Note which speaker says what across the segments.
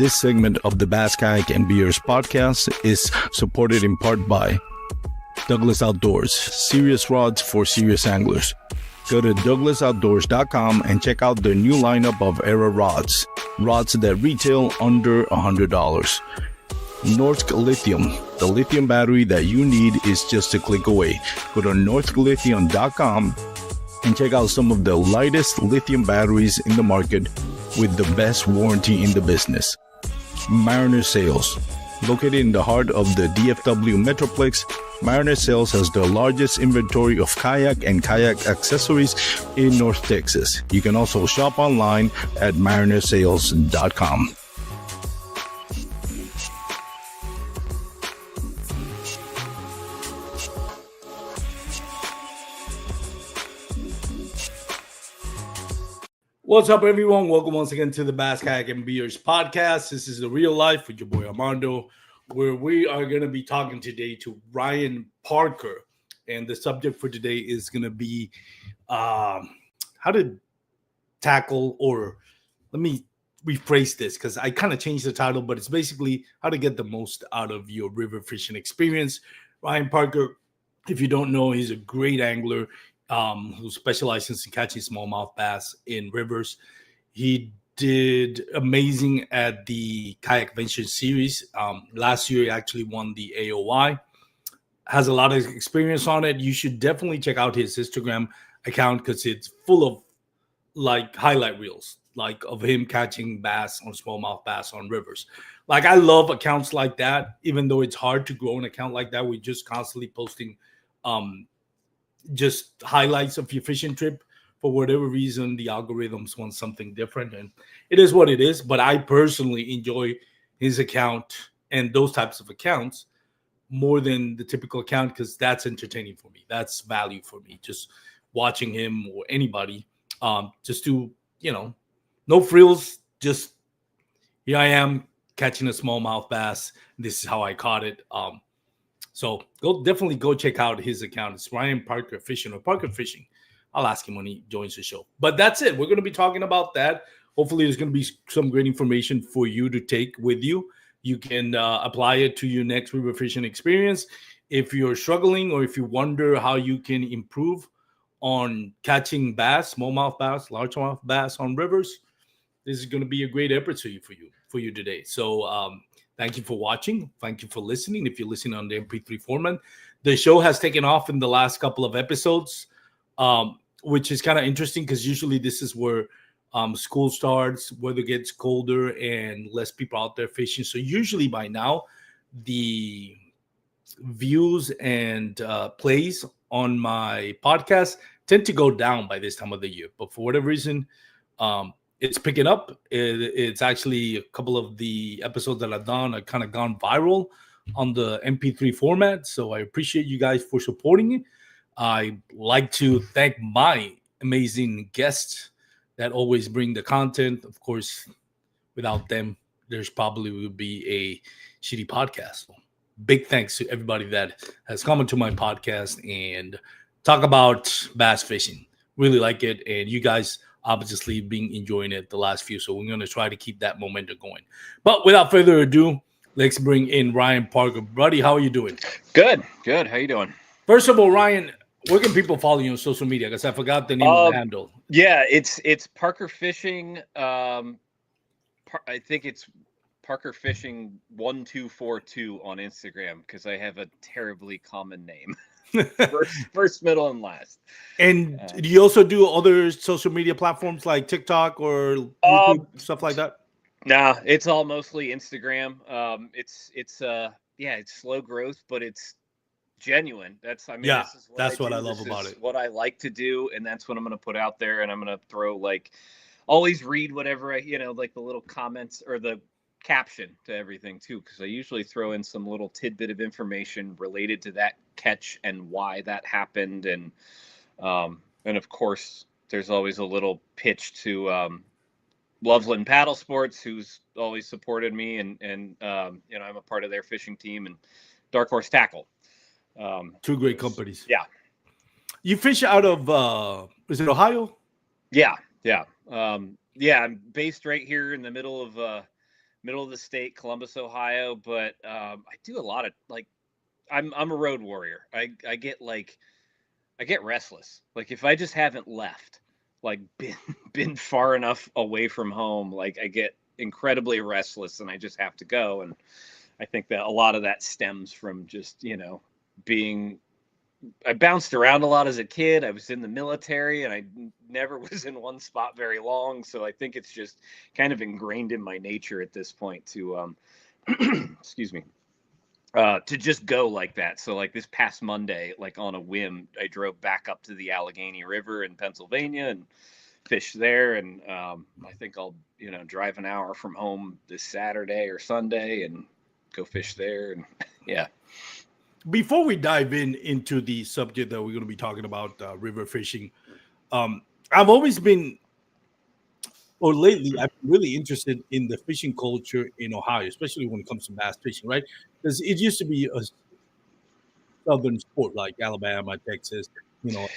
Speaker 1: This segment of the Bass Kayak and Beers podcast is supported in part by Douglas Outdoors, serious rods for serious anglers. Go to douglasoutdoors.com and check out their new lineup of Era rods that retail under $100. Norsk Lithium, the lithium battery that you need is just a click away. Go to norsklithium.com and check out some of the lightest lithium batteries in the market with the best warranty in the business. Mariner Sales, located in the heart of the DFW Metroplex, Mariner Sales has the largest inventory of kayak and kayak accessories in North Texas. You can also shop online at marinersales.com. What's up, everyone? Welcome once again to the Bass Kayak and Beers podcast. This is the real life with your boy Armando, where we are going to be talking today to Ryan Parker. And the subject for today is going to be how to tackle, or let me rephrase this because I kind of changed the title, but it's basically how to get the most out of your river fishing experience. Ryan Parker, if you don't know, he's a great angler who specializes in catching smallmouth bass in rivers. He did amazing at the Kayak Venture Series. Last year, he actually won the AOY. Has a lot of experience on it. You should definitely check out his Instagram account because it's full of like highlight reels, like of him catching bass on smallmouth bass on rivers. Like I love accounts like that, even though it's hard to grow an account like that. We're just constantly posting just highlights of your fishing trip. For whatever reason, the algorithms want something different, and it is what it is. But I personally enjoy his account and those types of accounts more than the typical account because that's entertaining for me. That's value for me. Just watching him or anybody, just to, no frills. Just here I am catching a smallmouth bass. This is how I caught it. So definitely go check out his account. It's Ryan Parker Fishing or Parker Fishing. I'll ask him when he joins the show. But that's it. We're going to be talking about that. Hopefully there's going to be some great information for you to take with you. You can apply it to your next river fishing experience. If you're struggling or if you wonder how you can improve on catching bass, smallmouth bass, largemouth bass on rivers, this is going to be a great episode for you today. So thank you for watching. Thank you for listening. If you're listening on the MP3 format, the show has taken off in the last couple of episodes, which is kind of interesting because usually this is where school starts, weather gets colder, and less people out there fishing. So usually by now, the views and plays on my podcast tend to go down by this time of the year. But for whatever reason, it's picking up. It's actually a couple of the episodes that I've done are kind of gone viral on the MP3 format. So I appreciate you guys for supporting it. I like to thank my amazing guests that always bring the content. Of course, without them, there's probably would be a shitty podcast. So big thanks to everybody that has come into my podcast and talk about bass fishing. Really like it. And you guys obviously been enjoying it the last few. So we're going to try to keep that momentum going. But without further ado, let's bring in Ryan Parker. Buddy, how are you doing?
Speaker 2: Good. How you doing?
Speaker 1: First of all, Ryan, where can people follow you on social media? Because I forgot the name of the handle.
Speaker 2: Yeah, it's Parker Fishing. I think it's Parker Fishing 1242 on Instagram because I have a terribly common name. first, middle, and last. And
Speaker 1: do you also do other social media platforms like TikTok or YouTube, stuff like that?
Speaker 2: Nah, it's all mostly Instagram. It's slow growth, but it's genuine. That's what I love about it. What I like to do, and that's what I'm going to put out there. And I'm going to throw always read whatever like the little comments or the caption to everything too, because I usually throw in some little tidbit of information related to that catch and why that happened, and of course there's always a little pitch to Loveland Paddle Sports, who's always supported me, and I'm a part of their fishing team, and Dark Horse Tackle.
Speaker 1: Two great companies.
Speaker 2: Yeah.
Speaker 1: You fish out of is it Ohio?
Speaker 2: Yeah. I'm based right here in the middle of middle of the state, Columbus, Ohio. But I do a lot of like, I'm a road warrior. I get restless. Like if I just haven't left, like been far enough away from home, like I get incredibly restless and I just have to go. And I think that a lot of that stems from just, being I bounced around a lot as a kid. I was in the military and I never was in one spot very long. So I think it's just kind of ingrained in my nature at this point to excuse me, to just go like that. So like this past Monday, like on a whim, I drove back up to the Allegheny River in Pennsylvania and fished there. And I think I'll, drive an hour from home this Saturday or Sunday and go fish there. And yeah.
Speaker 1: Before we dive into the subject that we're going to be talking about, river fishing, I've always been, or lately, I've been really interested in the fishing culture in Ohio, especially when it comes to bass fishing, right? Because it used to be a southern sport like Alabama, Texas.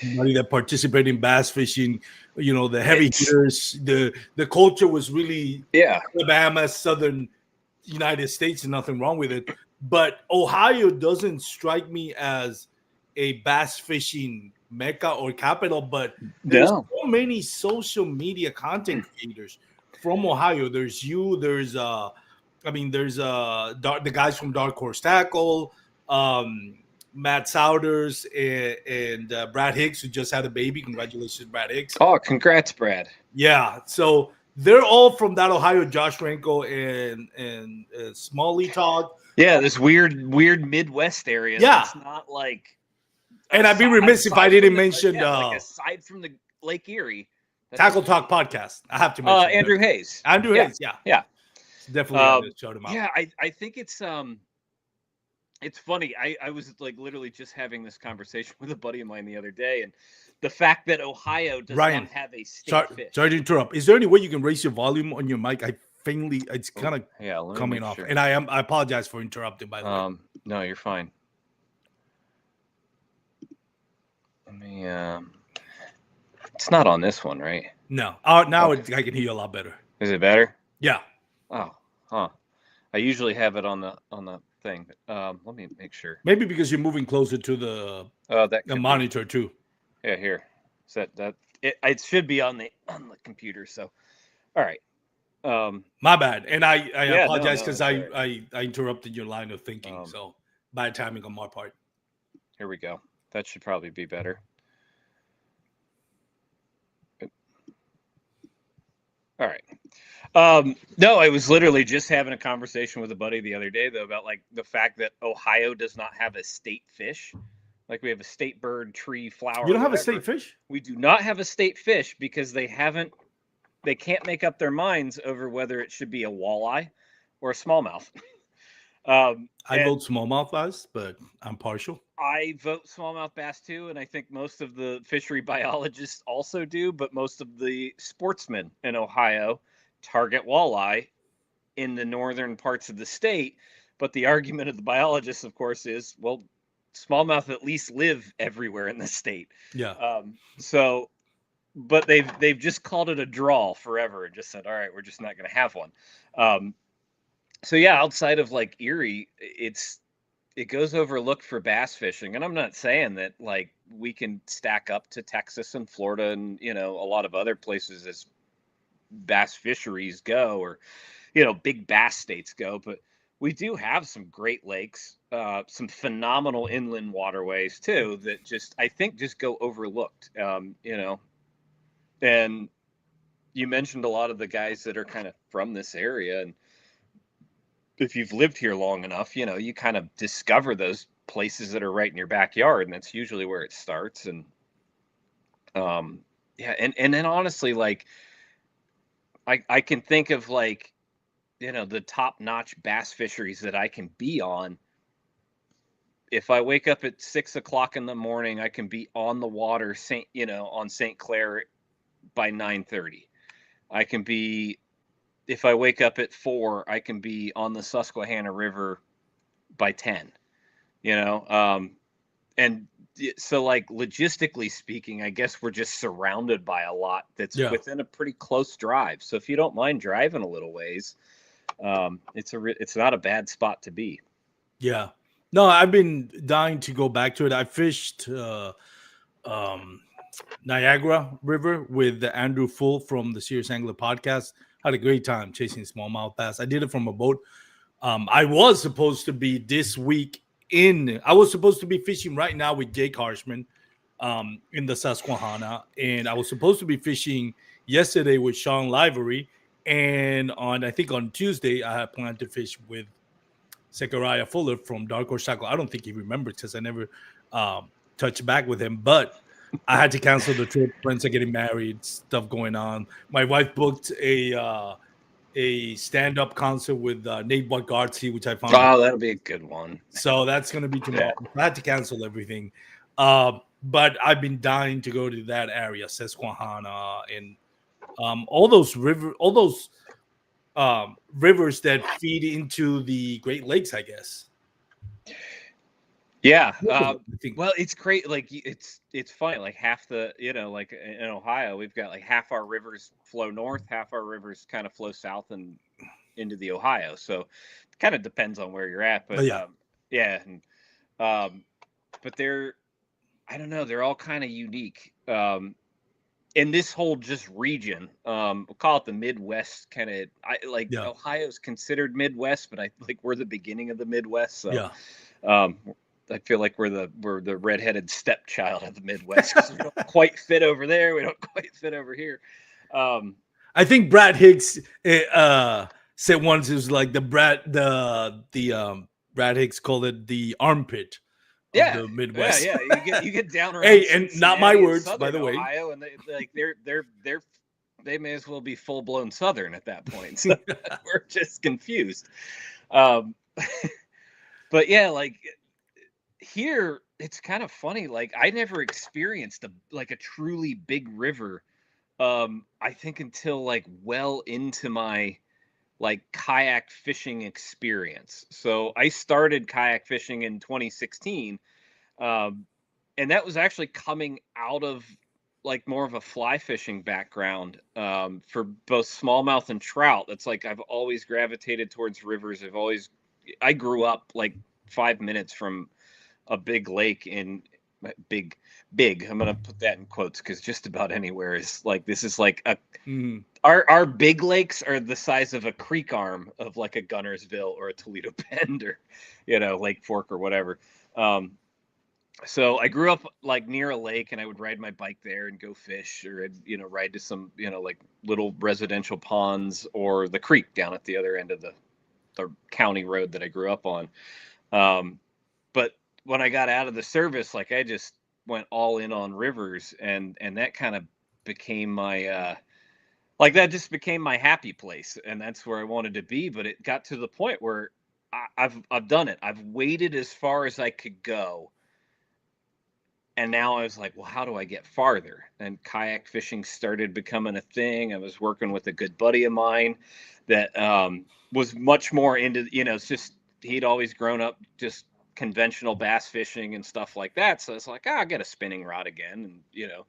Speaker 1: Anybody that participated in bass fishing, the heavy hitters, the culture was really Alabama, southern United States, and nothing wrong with it. But Ohio doesn't strike me as a bass fishing mecca or capital, but there's so many social media content creators from Ohio. There's the guys from Dark Horse Tackle, Matt Souders, and Brad Hicks, who just had a baby. Congratulations, Brad Hicks.
Speaker 2: Oh, congrats, Brad.
Speaker 1: Yeah. So they're all from that Ohio, Josh Renko and Smalley Talk.
Speaker 2: Yeah, this weird Midwest area.
Speaker 1: Yeah.
Speaker 2: It's not like.
Speaker 1: And I'd be remiss if I didn't mention
Speaker 2: like aside from the Lake Erie.
Speaker 1: Tackle Talk podcast. I have to mention
Speaker 2: Andrew Hayes.
Speaker 1: Hayes, yeah. Definitely shout him out.
Speaker 2: Yeah, I think it's funny. I was like literally just having this conversation with a buddy of mine the other day, and the fact that Ohio does not have a state fish.
Speaker 1: Sorry to interrupt. Is there any way you can raise your volume on your mic? It's kind of coming off. Sure. And I apologize for interrupting, by the way.
Speaker 2: No, you're fine. Let me it's not on this one, right?
Speaker 1: No. Now I can hear you a lot better.
Speaker 2: Is it better?
Speaker 1: Yeah.
Speaker 2: Oh, huh. I usually have it on the thing, but let me make sure.
Speaker 1: Maybe because you're moving closer to the monitor too.
Speaker 2: Yeah, here. Is that it should be on the computer, so all right.
Speaker 1: My bad. And I apologize because I interrupted your line of thinking. So bad timing on my part.
Speaker 2: Here we go. That should probably be better. All right. No, I was literally just having a conversation with a buddy the other day, though, about like the fact that Ohio does not have a state fish. Like we have a state bird, tree, flower.
Speaker 1: You don't have a state fish?
Speaker 2: We do not have a state fish because they can't make up their minds over whether it should be a walleye or a smallmouth.
Speaker 1: I vote smallmouth bass, but I'm partial.
Speaker 2: I vote smallmouth bass too, and I think most of the fishery biologists also do, but most of the sportsmen in Ohio target walleye in the northern parts of the state. But the argument of the biologists, of course, is, well, smallmouth at least live everywhere in the state.
Speaker 1: Yeah.
Speaker 2: But they've just called it a draw forever and just said, all right, we're just not going to have one. So yeah, outside of like Erie, it goes overlooked for bass fishing. And I'm not saying that like we can stack up to Texas and Florida and, a lot of other places as bass fisheries go, or, big bass states go, but we do have some great lakes, some phenomenal inland waterways too, that I think just go overlooked, and you mentioned a lot of the guys that are kind of from this area. And if you've lived here long enough, you kind of discover those places that are right in your backyard, and that's usually where it starts. And and then honestly, like I can think of like, the top-notch bass fisheries that I can be on. If I wake up at 6 o'clock in the morning, I can be on the water, on St. Clair by 9:30. I can be, if I wake up at 4, I can be on the Susquehanna River by 10, and so like logistically speaking, I guess we're just surrounded by a lot that's within a pretty close drive. So if you don't mind driving a little ways, It's not a bad spot to be.
Speaker 1: Yeah. No, I've been dying to go back to it. I fished um, Niagara River with Andrew Full from the Serious Angler podcast. Had a great time chasing smallmouth bass. I did it from a boat. I was supposed to be this week I was supposed to be fishing right now with Jake Harshman in the Susquehanna, and I was supposed to be fishing yesterday with Sean Livery, and I think on Tuesday I had planned to fish with Zechariah Fuller from Dark Horse Tackle. I don't think he remembers because I never touched back with him, but I had to cancel the trip. Friends are getting married, stuff going on. My wife booked a stand up concert with Nate Bargatze, which I found.
Speaker 2: Oh, that'll be a good one.
Speaker 1: So that's going to be tomorrow.
Speaker 2: Yeah.
Speaker 1: I had to cancel everything. But I've been dying to go to that area, Susquehanna, and all those rivers that feed into the Great Lakes, I guess.
Speaker 2: Yeah. Well, it's great. Like it's funny. Like half the, like in Ohio, we've got like half our rivers flow north, half our rivers kind of flow south and into the Ohio. So it kind of depends on where you're at. But yeah. And, but I don't know, they're all kind of unique. In this whole just region, we'll call it the Midwest kind of. Ohio's considered Midwest, but I like we're the beginning of the Midwest. So I feel like we're the redheaded stepchild of the Midwest because we don't quite fit over there. We don't quite fit over here.
Speaker 1: I think Brad Hicks said once it was like Brad Hicks called it the armpit of the Midwest.
Speaker 2: Yeah. You get down around.
Speaker 1: Hey, and not my words, by the way.
Speaker 2: Ohio, and they may as well be full blown Southern at that point. So we're just confused. But yeah, like here it's kind of funny. Like I never experienced a truly big river. I think until like well into my like kayak fishing experience. So I started kayak fishing in 2016. And that was actually coming out of like more of a fly fishing background for both smallmouth and trout. That's like I've always gravitated towards rivers. I grew up like 5 minutes from a big lake in big. I'm gonna put that in quotes because just about anywhere is like this is like a. Our big lakes are the size of a creek arm of like a Gunnersville or a Toledo Bend or, Lake Fork or whatever. So I grew up like near a lake and I would ride my bike there and go fish or, ride to some, like little residential ponds or the creek down at the other end of the county road that I grew up on. But when I got out of the service, like I just went all in on rivers and that kind of became my, that just became my happy place, and that's where I wanted to be. But it got to the point where I've done it. I've waded as far as I could go, and now I was like, well, how do I get farther? And kayak fishing started becoming a thing. I was working with a good buddy of mine that was much more into, it's just he'd always grown up just conventional bass fishing and stuff like that. So it's like, I'll get a spinning rod again, and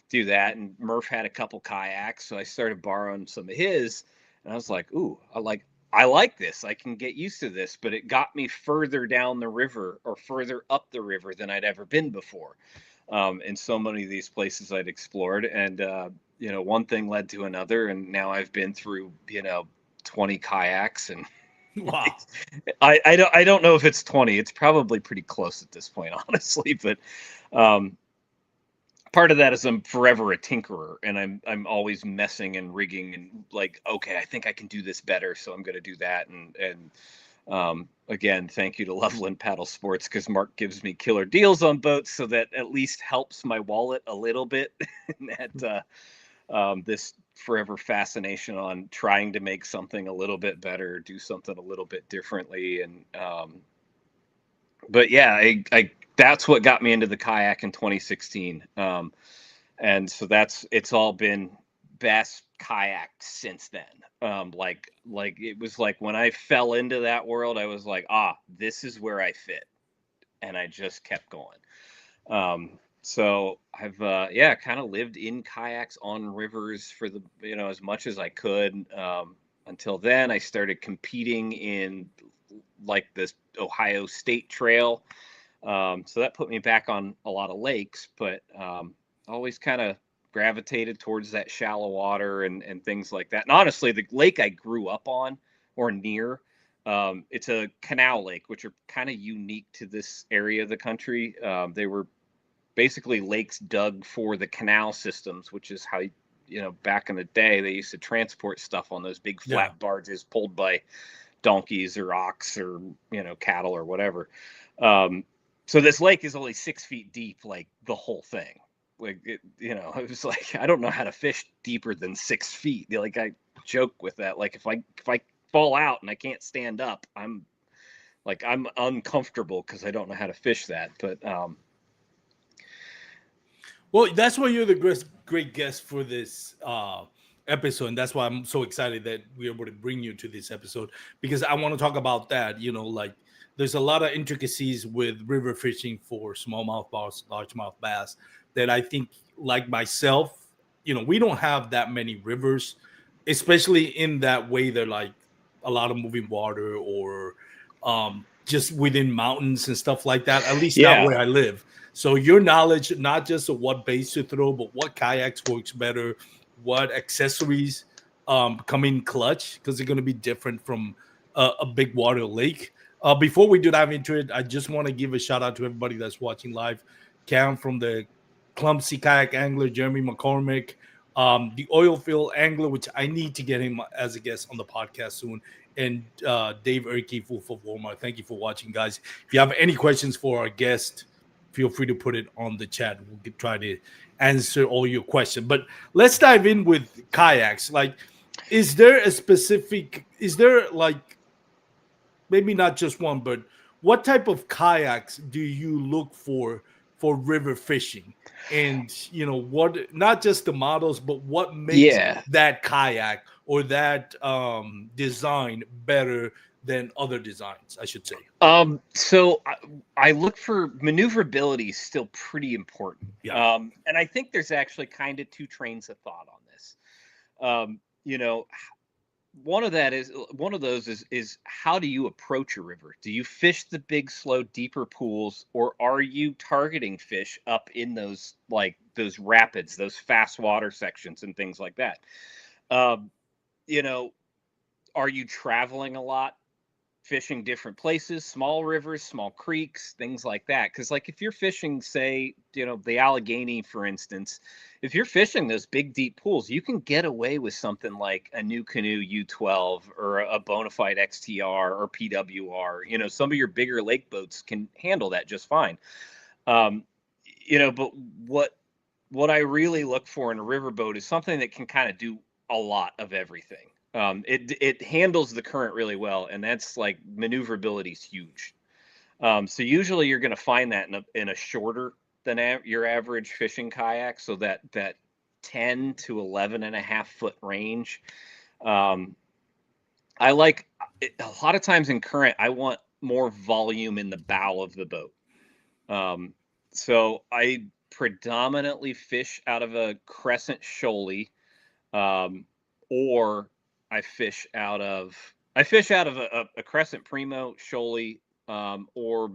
Speaker 2: do that. And Murph had a couple kayaks, so I started borrowing some of his, and I was like, ooh, I like this. I can get used to this. But it got me further down the river or further up the river than I'd ever been before. In so many of these places I'd explored, and one thing led to another, and now I've been through 20 kayaks, and
Speaker 1: wow.
Speaker 2: I don't know if it's 20. It's probably pretty close at this point, honestly. But part of that is I'm forever a tinkerer, and I'm always messing and rigging and like, okay, I think I can do this better, so I'm going to do that. And again, thank you to Loveland Paddle Sports, because Mark gives me killer deals on boats, so that at least helps my wallet a little bit. That this forever fascination on trying to make something a little bit better, do something a little bit differently, and but yeah, I that's what got me into the kayak in 2016. And so it's all been bass kayak since then. Like it was like when I fell into that world, I was like, this is where I fit. And I just kept going. So I've, kind of lived in kayaks on rivers for as much as I could. until then. I started competing in like this Ohio State Trail. So that put me back on a lot of lakes, but always kind of gravitated towards that shallow water and things like that. And honestly, the lake I grew up on or near, it's a canal lake, which are kind of unique to this area of the country. They were basically lakes dug for the canal systems, which is how, back in the day, they used to transport stuff on those big flat barges pulled by donkeys or ox or, cattle or whatever. So this lake is only 6 feet deep, like the whole thing. Like, it was like, I don't know how to fish deeper than 6 feet. Like, I joke with that. Like, if I fall out and I can't stand up, I'm uncomfortable because I don't know how to fish that. But,
Speaker 1: well, that's why you're the great guest for this episode, and that's why I'm so excited that we're able to bring you to this episode, because I want to talk about that. Like, there's a lot of intricacies with river fishing for smallmouth bass, largemouth bass that I think, like myself, we don't have that many rivers, especially in that way. They're like a lot of moving water or just within mountains and stuff like that, at least not where I live. So your knowledge, not just of what baits to throw, but what kayaks works better, what accessories come in clutch, because they're going to be different from a big water lake. Before we do dive into it, I just want to give a shout out to everybody that's watching live. Cam from the Clumsy Kayak Angler, Jeremy McCormick, the Oilfield Angler, which I need to get him as a guest on the podcast soon, and Dave Erke, Wolf of Walmart. Thank you for watching, guys. If you have any questions for our guest, feel free to put it on the chat. We'll try to answer all your questions. But let's dive in with kayaks. Like, is there like, maybe not just one, but what type of kayaks do you look for river fishing? And what, not just the models, but what makes that kayak or that design better than other designs, I should say?
Speaker 2: So I look for maneuverability is still pretty important.
Speaker 1: Yeah.
Speaker 2: And I think there's actually kind of two trains of thought on this. One of those is how do you approach a river? Do you fish the big, slow, deeper pools, or are you targeting fish up in those rapids, those fast water sections and things like that? Are you traveling a lot, fishing different places, small rivers, small creeks, things like that? Because, like, if you're fishing, say, the Allegheny, for instance, if you're fishing those big, deep pools, you can get away with something like a New Canoe U12 or a Bonafide XTR or PWR. Some of your bigger lake boats can handle that just fine. But what I really look for in a riverboat is something that can kind of do a lot of everything. It handles the current really well, and that's like maneuverability is huge. So usually you're going to find that in a shorter than your average fishing kayak, so that 10 to 11 and a half foot range. I like it, a lot of times in current, I want more volume in the bow of the boat. So I predominantly fish out of a Crescent Shoaly, or I fish out of a Crescent Primo Shoaly, or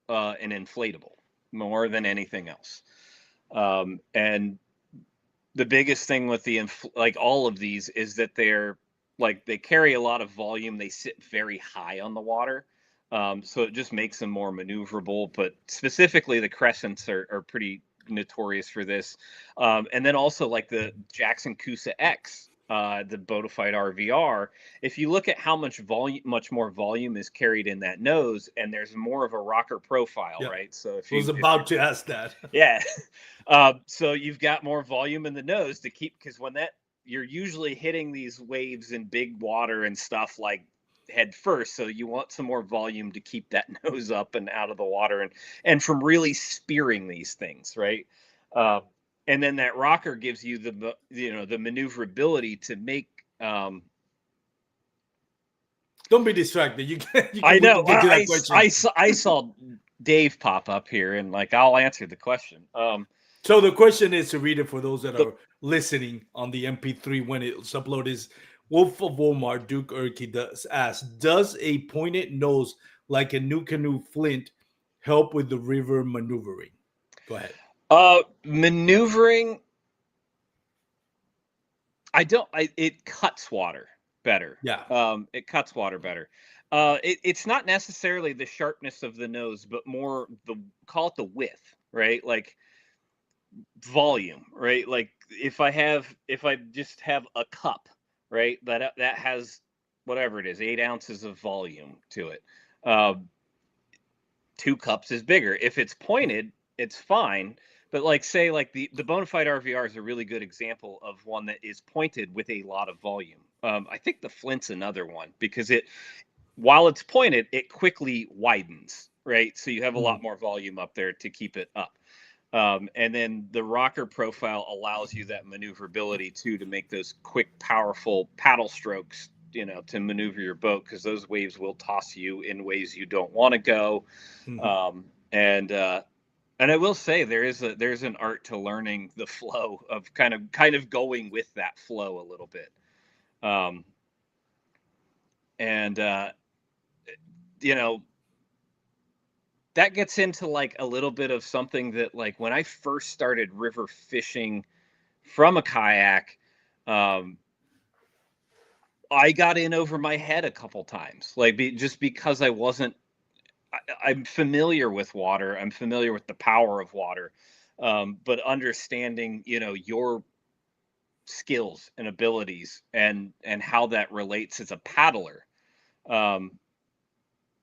Speaker 2: an inflatable more than anything else. And the biggest thing with all of these is that they carry a lot of volume. They sit very high on the water. So it just makes them more maneuverable, but specifically the Crescents are pretty notorious for this. And then also like the Jackson Coosa X, the Bonafide RVR, if you look at how much more volume is carried in that nose, and there's more of a rocker profile, right? So
Speaker 1: I was about to ask that.
Speaker 2: Yeah. So you've got more volume in the nose to keep, because when you're usually hitting these waves in big water and stuff like head first, so you want some more volume to keep that nose up and out of the water and from really spearing these things, right? And then that rocker gives you the maneuverability to make. Don't
Speaker 1: be distracted. You can
Speaker 2: I know. Get to that question. I saw Dave pop up here, and I'll answer the question.
Speaker 1: So the question is, to read it for those that are listening on the MP3 when it's uploaded, is Wolf of Walmart, Duke Urki does ask, does a pointed nose like a new canoe flint help with the river maneuvering? Go ahead.
Speaker 2: Maneuvering, it cuts water better.
Speaker 1: Yeah.
Speaker 2: It cuts water better. It's not necessarily the sharpness of the nose, but more call it the width, right? Like volume, right? Like if I just have a cup, right, that has whatever it is, 8 ounces of volume to it. Uh, 2 cups is bigger. If it's pointed, it's fine. But like say like the Bonafide RVR is a really good example of one that is pointed with a lot of volume. I think the Flint's another one because while it's pointed, it quickly widens, right? So you have a lot more volume up there to keep it up. And then the rocker profile allows you that maneuverability too to make those quick, powerful paddle strokes, to maneuver your boat because those waves will toss you in ways you don't want to go. And I will say there's an art to learning the flow of kind of going with that flow a little bit. And that gets into like a little bit of something that like when I first started river fishing from a kayak, I got in over my head a couple times, like just because I'm familiar with water. I'm familiar with the power of water. But understanding, your skills and abilities and how that relates as a paddler. And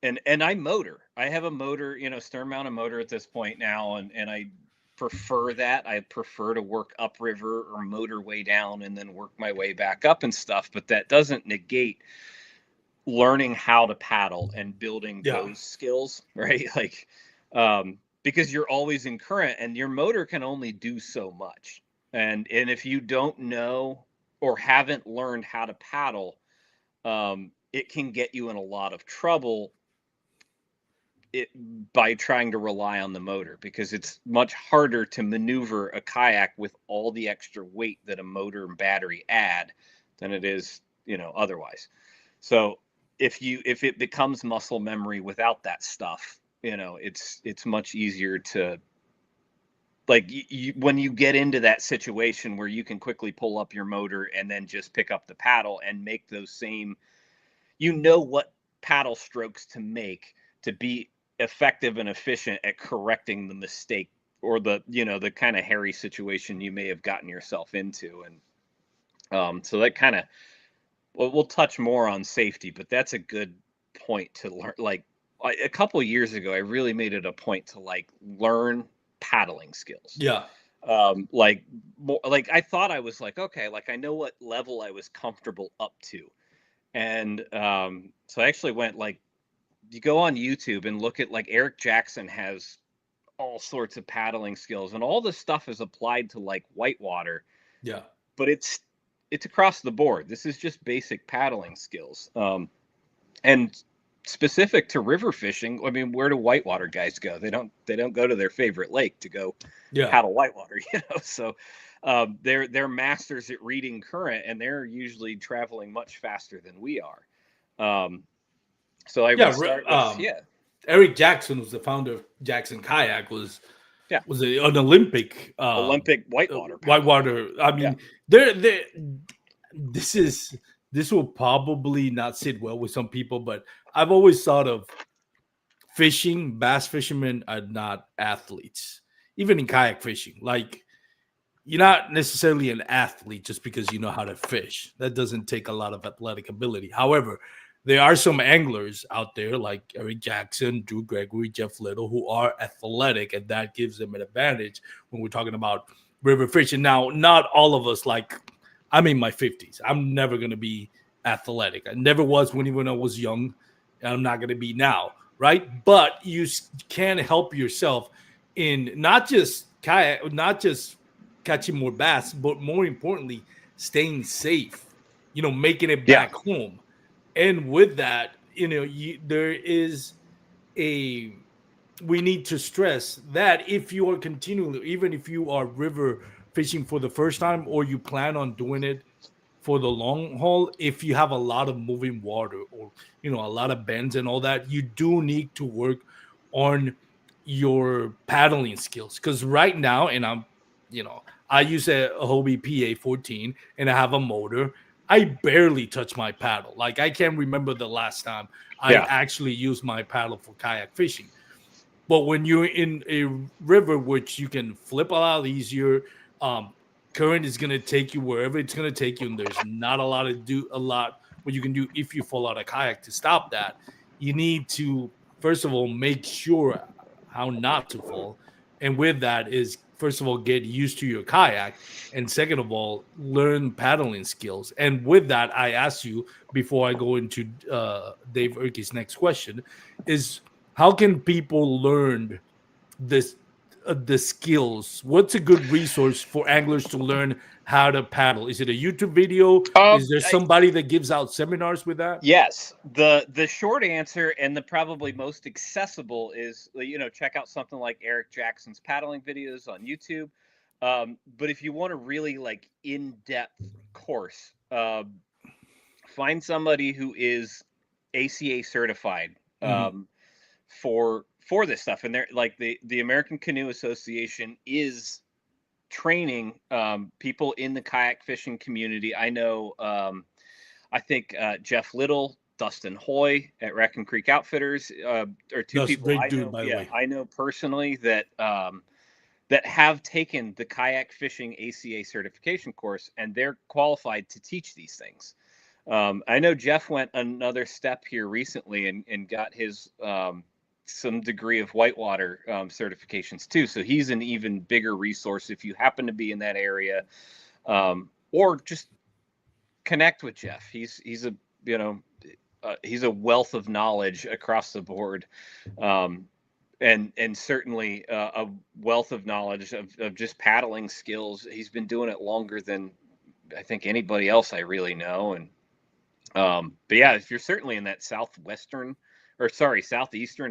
Speaker 2: I motor. I have a motor, stern mounted motor at this point now, and I prefer that. I prefer to work upriver or motor way down and then work my way back up and stuff. But that doesn't negate learning how to paddle and building those skills, right? Like, because you're always in current, and your motor can only do so much. And if you don't know or haven't learned how to paddle, it can get you in a lot of trouble by trying to rely on the motor, because it's much harder to maneuver a kayak with all the extra weight that a motor and battery add than it is, otherwise. So if it becomes muscle memory without that stuff, it's much easier to, like, when you get into that situation where you can quickly pull up your motor and then just pick up the paddle and make those same, what paddle strokes to make to be effective and efficient at correcting the mistake or the kind of hairy situation you may have gotten yourself into. And so that kind of, we'll touch more on safety, but that's a good point to learn. Like a couple years ago, I really made it a point to learn paddling skills.
Speaker 1: Yeah.
Speaker 2: Like I thought I was like, okay, like I know what level I was comfortable up to. And so I actually went, you go on YouTube and look at, Eric Jackson has all sorts of paddling skills, and all this stuff is applied to whitewater.
Speaker 1: Yeah.
Speaker 2: But it's across the board. This is just basic paddling skills. And specific to river fishing, I mean, where do whitewater guys go? They don't go to their favorite lake to go paddle whitewater, So they're masters at reading current, and they're usually traveling much faster than we are. So I would start with,
Speaker 1: Eric Jackson, was the founder of Jackson Kayak, was an Olympic
Speaker 2: whitewater.
Speaker 1: I mean, this will probably not sit well with some people, but I've always thought of bass fishermen are not athletes, even in kayak fishing. Like, you're not necessarily an athlete just because you know how to fish. That doesn't take a lot of athletic ability. However, there are some anglers out there like Eric Jackson, Drew Gregory, Jeff Little, who are athletic, and that gives them an advantage when we're talking about river fishing. Now, not all of us, I'm in my 50s. I'm never going to be athletic. I never was when I was young, and I'm not going to be now, right? But you can help yourself in not just catching more bass, but more importantly, staying safe, making it back home. And with that, there is we need to stress that if you are continually, even if you are river fishing for the first time or you plan on doing it for the long haul, if you have a lot of moving water or a lot of bends and all that, you do need to work on your paddling skills. Because right now, and I use a Hobie PA14 and I have a motor. I barely touch my paddle. Like I can't remember the last time I
Speaker 2: Yeah.
Speaker 1: actually used my paddle for kayak fishing. But when you're in a river, which you can flip a lot easier, um, current is gonna take you wherever it's gonna take you, and there's not a lot what you can do if you fall out of kayak to stop that. You need to first of all make sure how not to fall, and with that is first of all get used to your kayak, and second of all learn paddling skills. And with that, I ask you before I go into Dave Erke's next question is how can people learn this the skills? What's a good resource for anglers to learn how to paddle? Is it a YouTube video? Is there somebody that gives out seminars with that?
Speaker 2: Yes. The short answer and the probably most accessible is, check out something like Eric Jackson's paddling videos on YouTube. But if you want a really like in-depth course, find somebody who is ACA certified for this stuff. And they're like the American Canoe Association is training people in the kayak fishing community. I know I think Jeff Little, Dustin Hoy at Raccoon Creek Outfitters are two
Speaker 1: That's a
Speaker 2: people
Speaker 1: great
Speaker 2: I
Speaker 1: dude,
Speaker 2: know.
Speaker 1: by the
Speaker 2: Yeah,
Speaker 1: way.
Speaker 2: I know personally that have taken the kayak fishing ACA certification course, and they're qualified to teach these things. I know Jeff went another step here recently and got his some degree of whitewater certifications too. So he's an even bigger resource if you happen to be in that area, or just connect with Jeff. He's a he's a wealth of knowledge across the board, and certainly a wealth of knowledge of just paddling skills. He's been doing it longer than I think anybody else I really know. And but yeah, if you're certainly in that southeastern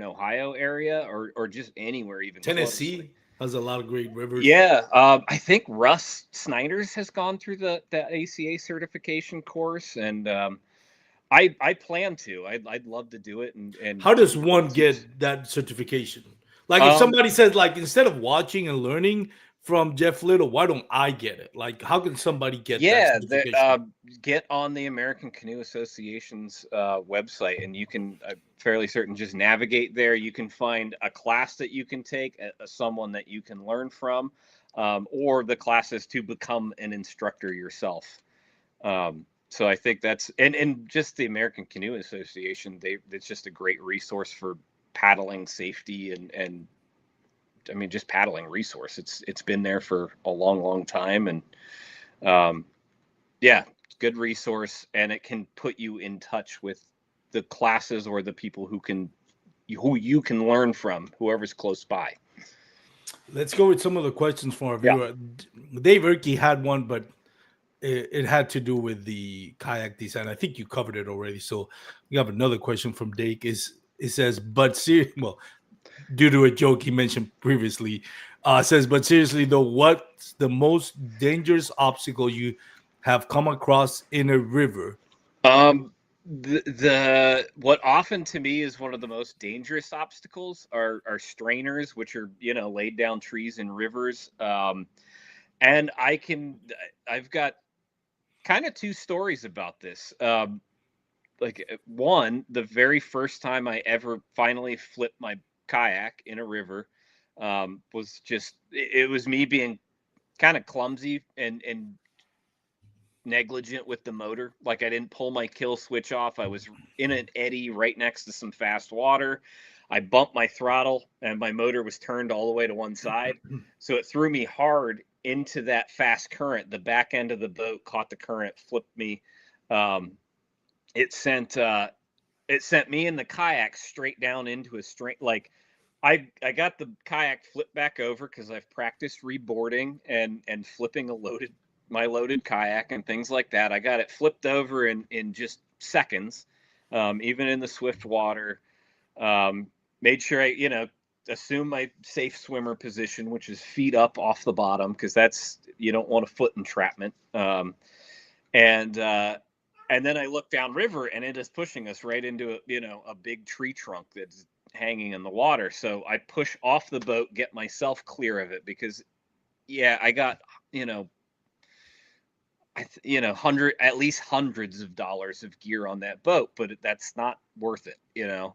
Speaker 2: Ohio area, or just anywhere even closely.
Speaker 1: Tennessee has a lot of great rivers.
Speaker 2: Yeah, I think Russ Snyder's has gone through the ACA certification course, and I plan to. I'd love to do it and
Speaker 1: How does
Speaker 2: just really
Speaker 1: one
Speaker 2: teach.
Speaker 1: get that certification? Like if
Speaker 2: Um,
Speaker 1: somebody says like instead of watching and learning from Jeff Little, why don't I get it? Like how can somebody get that
Speaker 2: yeah,
Speaker 1: certification?
Speaker 2: get on the American Canoe Association's website, and you can fairly certain just navigate there. You can find a class that you can take, someone that you can learn from, or the classes to become an instructor yourself. So I think that's and just the American Canoe Association. It's just a great resource for paddling safety and I mean just paddling resource. It's been there for a long time, and um, yeah, good resource, and it can put you in touch with the classes or the people who you can learn from, whoever's close by.
Speaker 1: Let's go with some of the questions from our
Speaker 2: Yeah.
Speaker 1: viewer. Dave Erke had one, but it had to do with the kayak design. I think you covered it already. So we have another question from Dake. It says, well, due to a joke he mentioned previously, says, but seriously though, what's the most dangerous obstacle you have come across in a river?
Speaker 2: The what often to me is one of the most dangerous obstacles are strainers, which are laid down trees in rivers. And I've got kind of two stories about this. Like one, the very first time I ever finally flipped my kayak in a river, was just it was me being kind of clumsy and negligent with the motor. Like I didn't pull my kill switch off. I was in an eddy right next to some fast water. I bumped my throttle and my motor was turned all the way to one side. So it threw me hard into that fast current. The back end of the boat caught the current, flipped me. Um, it sent me in the kayak straight down into a straight like I got the kayak flipped back over because I've practiced reboarding and flipping my loaded kayak and things like that. I got it flipped over in just seconds, even in the swift water. Made sure I assume my safe swimmer position, which is feet up off the bottom, because that's you don't want a foot entrapment. And then I look downriver, and it is pushing us right into a big tree trunk that's hanging in the water. So I push off the boat, get myself clear of it, because I got at least hundreds of dollars of gear on that boat, but that's not worth it.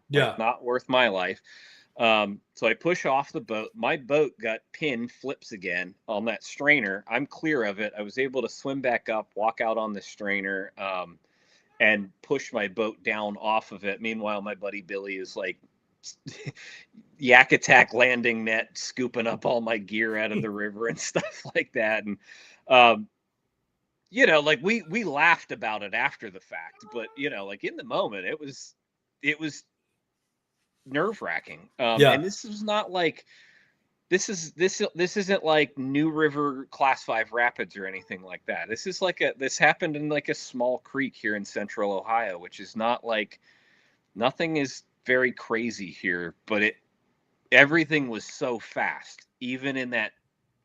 Speaker 2: Not worth my life. So I push off the boat. My boat got pinned, flips again on that strainer. I'm clear of it. I was able to swim back up, walk out on the strainer, and push my boat down off of it. Meanwhile, my buddy Billy is like yak attack landing net, scooping up all my gear out of the river and stuff like that. And like we laughed about it after the fact, but like in the moment, it was nerve-wracking. And this was not like this isn't like New River Class 5 rapids or anything like that. This is like this happened in like a small creek here in central Ohio, which is not like, nothing is very crazy here, but everything was so fast, even in that,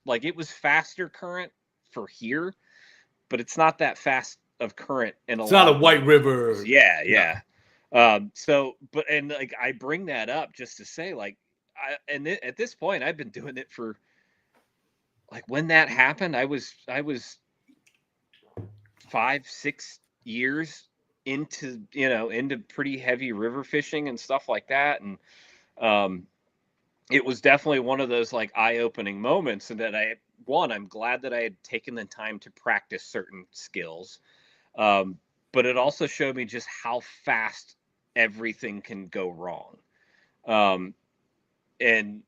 Speaker 2: like, it was faster current for here, but it's not that fast of current in
Speaker 1: it's not a white river.
Speaker 2: Yeah. So, and like, I bring that up just to say, like, at this point, I've been doing it for, like, when that happened, I was 5-6 years into pretty heavy river fishing and stuff like that. And it was definitely one of those like eye-opening moments, and that I'm glad that I had taken the time to practice certain skills. But it also showed me just how fast everything can go wrong. And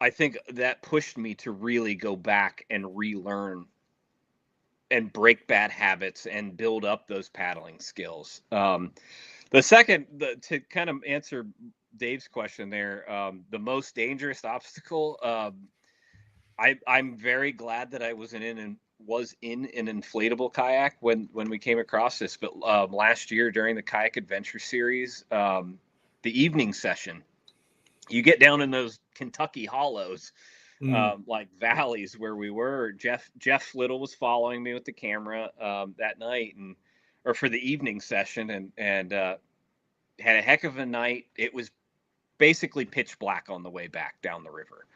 Speaker 2: I think that pushed me to really go back and relearn and break bad habits and build up those paddling skills. The second, to kind of answer Dave's question there, the most dangerous obstacle, I'm very glad that I was in an inflatable kayak when we came across this. But last year during the Kayak Adventure Series, the evening session, you get down in those Kentucky hollows, like valleys where we were. Jeff Little was following me with the camera that night, or for the evening session, and had a heck of a night. It was basically pitch black on the way back down the river.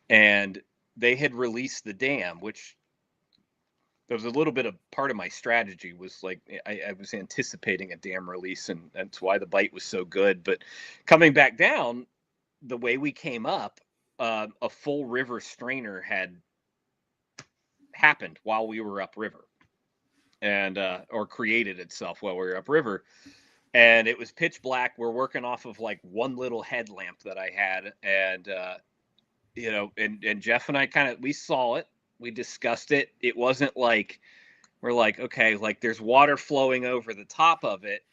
Speaker 2: And they had released the dam, which there was a little bit of part of my strategy was like, I was anticipating a dam release, and that's why the bite was so good. But coming back down, the way we came up, a full river strainer had happened while we were upriver, and or created itself while we were upriver. And it was pitch black. We're working off of like one little headlamp that I had. And, and Jeff and I we saw it, we discussed it. It wasn't like, we're like, okay, like there's water flowing over the top of it,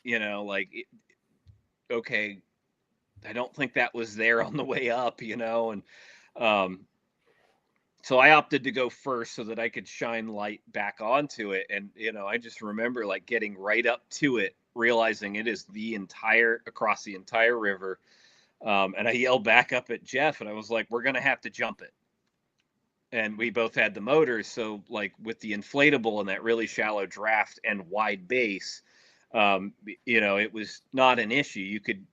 Speaker 2: okay, I don't think that was there on the way up, and so I opted to go first so that I could shine light back onto it. And, I just remember like getting right up to it, realizing it is across the entire river. And I yelled back up at Jeff, and I was like, we're going to have to jump it. And we both had the motors. So like with the inflatable and that really shallow draft and wide base, it was not an issue. You could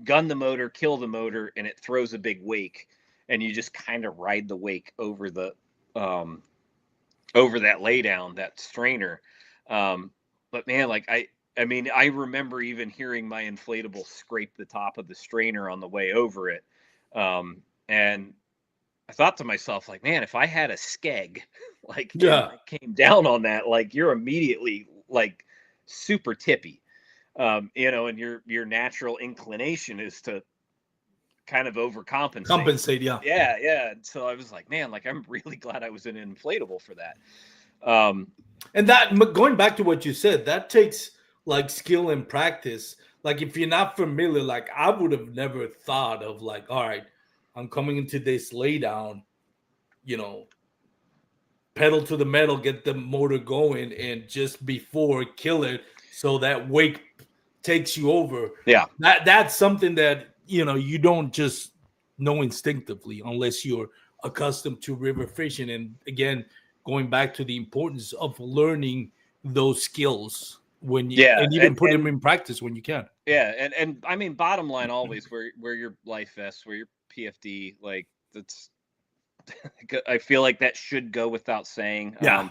Speaker 2: gun the motor, kill the motor, and it throws a big wake. And you just kind of ride the wake over the over that laydown, that strainer. But man, like I remember even hearing my inflatable scrape the top of the strainer on the way over it. And I thought to myself, like, man, if I had a skeg, like, came down on that, like, you're immediately like super tippy, and your natural inclination is to kind of overcompensate. Yeah. And so I was like, man, like, I'm really glad I was in an inflatable for that.
Speaker 1: And that, going back to what you said, that takes like skill and practice. Like if you're not familiar, like I would have never thought of like, all right, I'm coming into this laydown, pedal to the metal, get the motor going, and just before kill it so that wake takes you over.
Speaker 2: Yeah.
Speaker 1: That's something that you don't just know instinctively unless you're accustomed to river fishing. And again, going back to the importance of learning those skills when you,
Speaker 2: Yeah,
Speaker 1: and even put them in practice when you can.
Speaker 2: Yeah, and I mean, bottom line, always wear your life vest, wear your PFD. Like that's, I feel like that should go without saying.
Speaker 1: Yeah.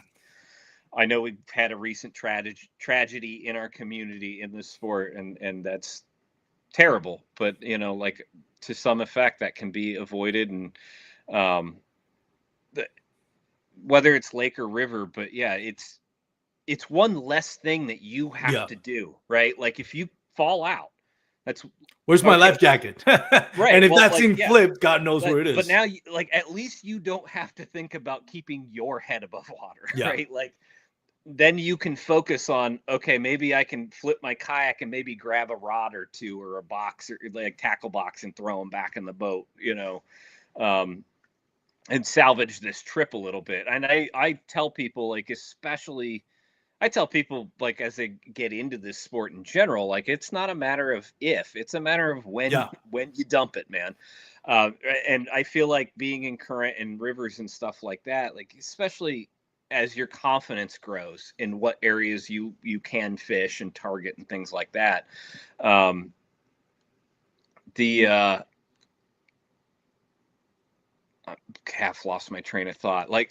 Speaker 2: I know we've had a recent tragedy in our community in this sport, and that's terrible. But like to some effect, that can be avoided, and um, whether it's lake or river, but yeah, it's one less thing that you have to do, right? Like if you fall out, that's
Speaker 1: where's my life jacket?
Speaker 2: Right.
Speaker 1: And if
Speaker 2: Well,
Speaker 1: that's in flip, God knows where it is.
Speaker 2: But now, like, at least you don't have to think about keeping your head above water, right? Like, then you can focus on, okay, maybe I can flip my kayak and maybe grab a rod or two or a box or like tackle box and throw them back in the boat, and salvage this trip a little bit. And I tell people, like, especially, I tell people, like, as they get into this sport in general, like, it's not a matter of if, it's a matter of when you dump it, man. And I feel like being in current and rivers and stuff like that, like, especially as your confidence grows in what areas you can fish and target and things like that, I half lost my train of thought. Like,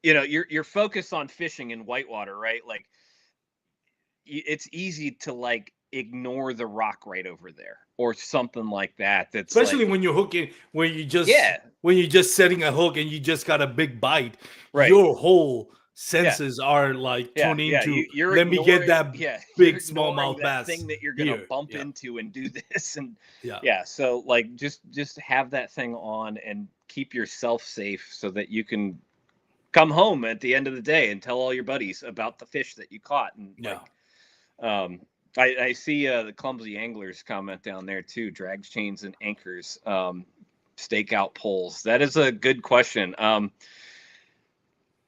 Speaker 2: you're focused on fishing in whitewater, right? Like, it's easy to like ignore the rock right over there or something like that. That's
Speaker 1: especially
Speaker 2: like,
Speaker 1: when you're hooking, when you're just setting a hook and you just got a big bite,
Speaker 2: right?
Speaker 1: Your whole senses are like tuned into.
Speaker 2: You're
Speaker 1: Let me get that big smallmouth
Speaker 2: that
Speaker 1: bass
Speaker 2: thing that you're gonna bump into and do this, and so like just have that thing on and keep yourself safe so that you can come home at the end of the day and tell all your buddies about the fish that you caught. And I see the clumsy anglers comment down there too. Drag chains and anchors, stakeout poles. That is a good question.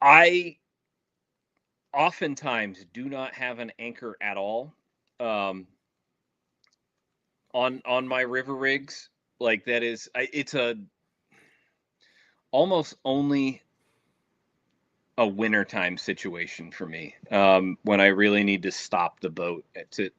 Speaker 2: I oftentimes do not have an anchor at all on my river rigs. Like that is, it's a almost only a wintertime situation for me, when I really need to stop the boat to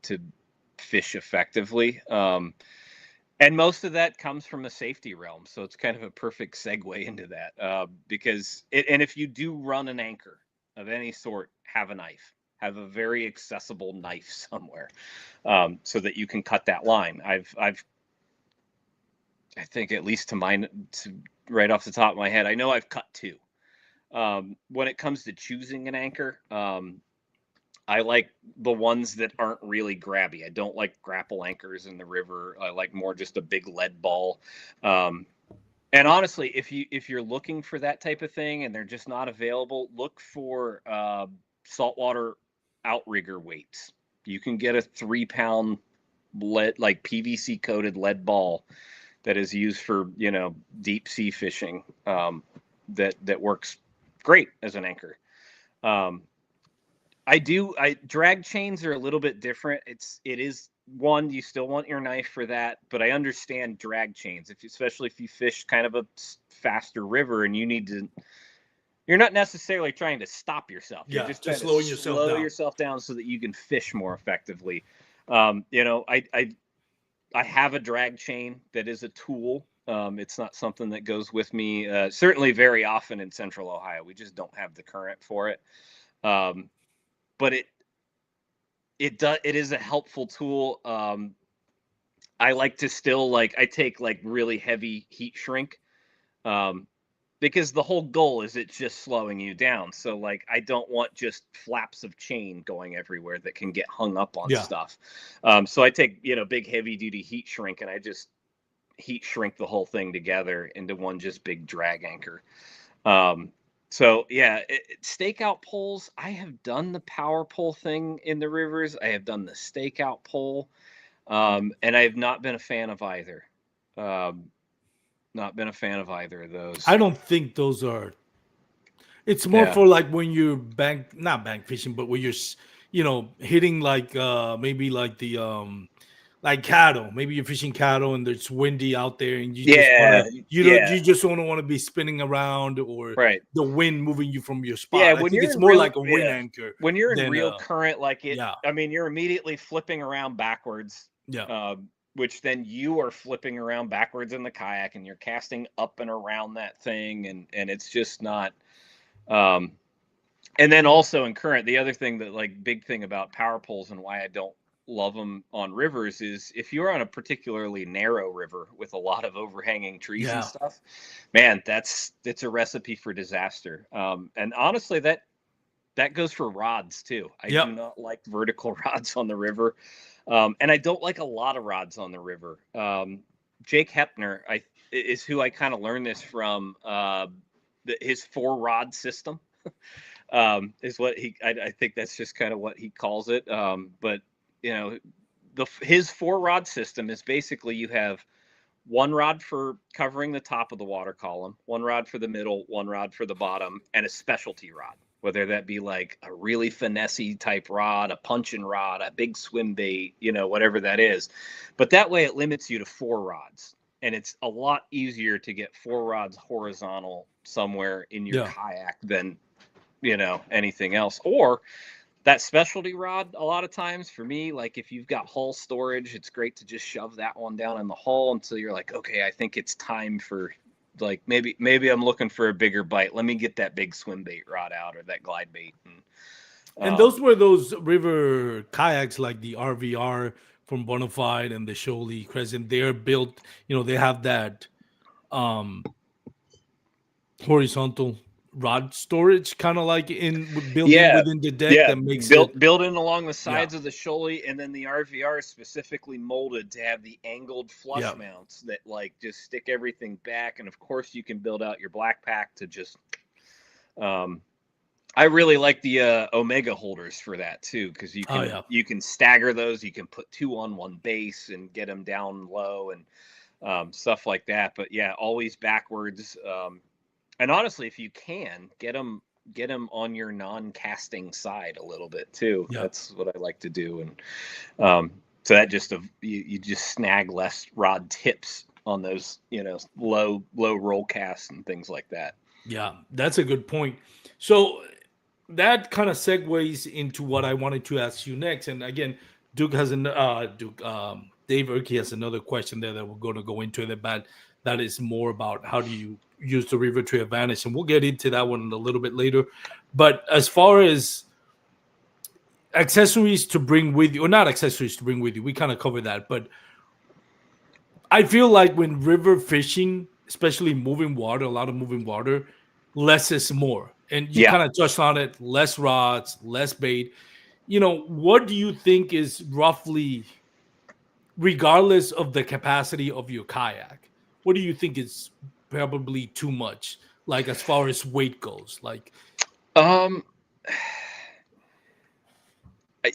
Speaker 2: fish effectively. And most of that comes from a safety realm. So it's kind of a perfect segue into that, because and if you do run an anchor of any sort, have a knife, have a very accessible knife somewhere, so that you can cut that line. I think at least right off the top of my head, I know I've cut two. When it comes to choosing an anchor, I like the ones that aren't really grabby. I don't like grapple anchors in the river. I like more just a big lead ball. And honestly, if you're looking for that type of thing and they're just not available, look for saltwater outrigger weights. You can get a 3-pound lead, like PVC coated lead ball that is used for deep sea fishing. That works great as an anchor. Drag chains are a little bit different. It is one, you still want your knife for that, but I understand drag chains, especially if you fish kind of a faster river and you're not necessarily trying to stop yourself. You're just trying
Speaker 1: slowing
Speaker 2: to slow yourself down so that you can fish more effectively. I have a drag chain that is a tool. It's not something that goes with me, certainly very often in Central Ohio. We just don't have the current for it. But it is a helpful tool. I like to still I take like really heavy heat shrink, because the whole goal is it's just slowing you down. So like I don't want just flaps of chain going everywhere that can get hung up on stuff. So I take big heavy duty heat shrink and I just heat shrink the whole thing together into one just big drag anchor. So yeah, stakeout poles. I have done the power pole thing in the rivers. I have done the stakeout pole, and I have not been a fan of either. Not been a fan of either of those.
Speaker 1: I don't think those are. It's more for like when you're not bank fishing, but when you're hitting like maybe like the like cattle. Maybe you're fishing cattle and it's windy out there, and you just want
Speaker 2: Yeah,
Speaker 1: to you just don't want to be spinning around or
Speaker 2: right.
Speaker 1: the wind moving you from your
Speaker 2: Yeah,
Speaker 1: spot. I
Speaker 2: when
Speaker 1: think
Speaker 2: you're
Speaker 1: it's
Speaker 2: in
Speaker 1: more
Speaker 2: real
Speaker 1: like a wind
Speaker 2: yeah,
Speaker 1: anchor
Speaker 2: when you're in
Speaker 1: than
Speaker 2: real current, like it,
Speaker 1: yeah,
Speaker 2: I mean, you're immediately flipping around backwards,
Speaker 1: yeah,
Speaker 2: which then you are flipping around backwards in the kayak, and you're casting up and around that thing, and it's just not. Um, and then also in current, the other thing that like big thing about power poles and why I don't love them on rivers is if you're on a particularly narrow river with a lot of overhanging trees and
Speaker 1: yeah,
Speaker 2: stuff, man, it's a recipe for disaster. And honestly, that goes for rods too. I do
Speaker 1: yep,
Speaker 2: not like vertical rods on the river, and I don't like a lot of rods on the river. Jake Hepner, is who I kind of learned this from. His 4-rod system is what I think that's just kind of what he calls it. But you know, his 4-rod system is basically you have one rod for covering the top of the water column, one rod for the middle, one rod for the bottom, and a specialty rod, whether that be like a really finessey type rod, a punching rod, a big swim bait, whatever that is. But that way it limits you to 4 rods. And it's a lot easier to get 4 rods horizontal somewhere in your
Speaker 1: yeah.
Speaker 2: kayak than, anything else. Or that specialty rod, a lot of times for me, like if you've got hull storage, it's great to just shove that one down in the hull until you're like, okay, I think it's time for, like, maybe I'm looking for a bigger bite. Let me get that big swim bait rod out or that glide bait.
Speaker 1: And those were those river kayaks like the RVR from Bonafide and the Shoaly Crescent. They're built, they have that um horizontal rod storage kind of like in built in
Speaker 2: Yeah,
Speaker 1: within the deck
Speaker 2: yeah,
Speaker 1: that makes it
Speaker 2: built in along the
Speaker 1: yeah,
Speaker 2: sides of the Shoaly, and then the RVR is specifically molded to have the angled
Speaker 1: yeah,
Speaker 2: flush mounts that like just stick everything back. And of course, you can build out your black pack to just. Um, I really like the Omega holders for that too, because you
Speaker 1: oh
Speaker 2: can
Speaker 1: yeah,
Speaker 2: you can stagger those. You can put 2 on one base and get them down low and stuff like that. But yeah, always backwards. And honestly, if you can get them on your non-casting side a little bit too.
Speaker 1: yeah.
Speaker 2: That's what I like to do, and so that just you just snag less rod tips on those low roll casts and things like that.
Speaker 1: Yeah, that's a good point. So that kind of segues into what I wanted to ask you next. And again, Dave Urke has another question there that we're going to go into that is more about how do you use the river to advantage, and we'll get into that one a little bit later. But as far as accessories to bring with you, or not accessories to bring with you, we kind of covered that. But I feel like when river fishing, especially moving water, a lot of moving water, less is more. And you
Speaker 2: Yeah.
Speaker 1: kind of touched on it, less rods, less bait. What do you think is roughly, regardless of the capacity of your kayak, what do you think is probably too much? Like as far as weight goes, like
Speaker 2: Um,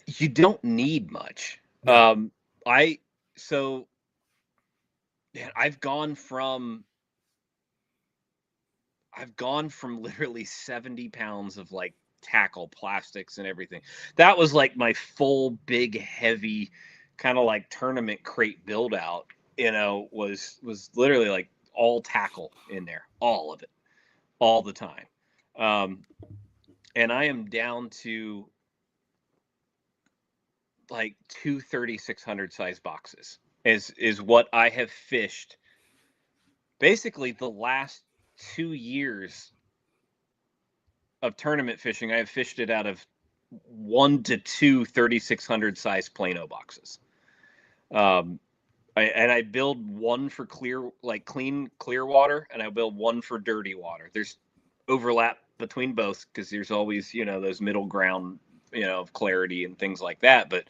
Speaker 2: you don't need much.
Speaker 1: yeah,
Speaker 2: I so man, I've gone from literally 70 pounds of like tackle, plastics, and everything. That was like my full, big, heavy, kind of like tournament crate build out. Was literally like all tackle in there, all of it, all the time. Um, and I am down to like 2 3600 size boxes is what I have fished basically the last 2 years of tournament fishing. I have fished it out of 1 to 2 3600 size Plano boxes. Um, I build one for clean clear water, and I build one for dirty water. There's overlap between both because there's always those middle ground of clarity and things like that. But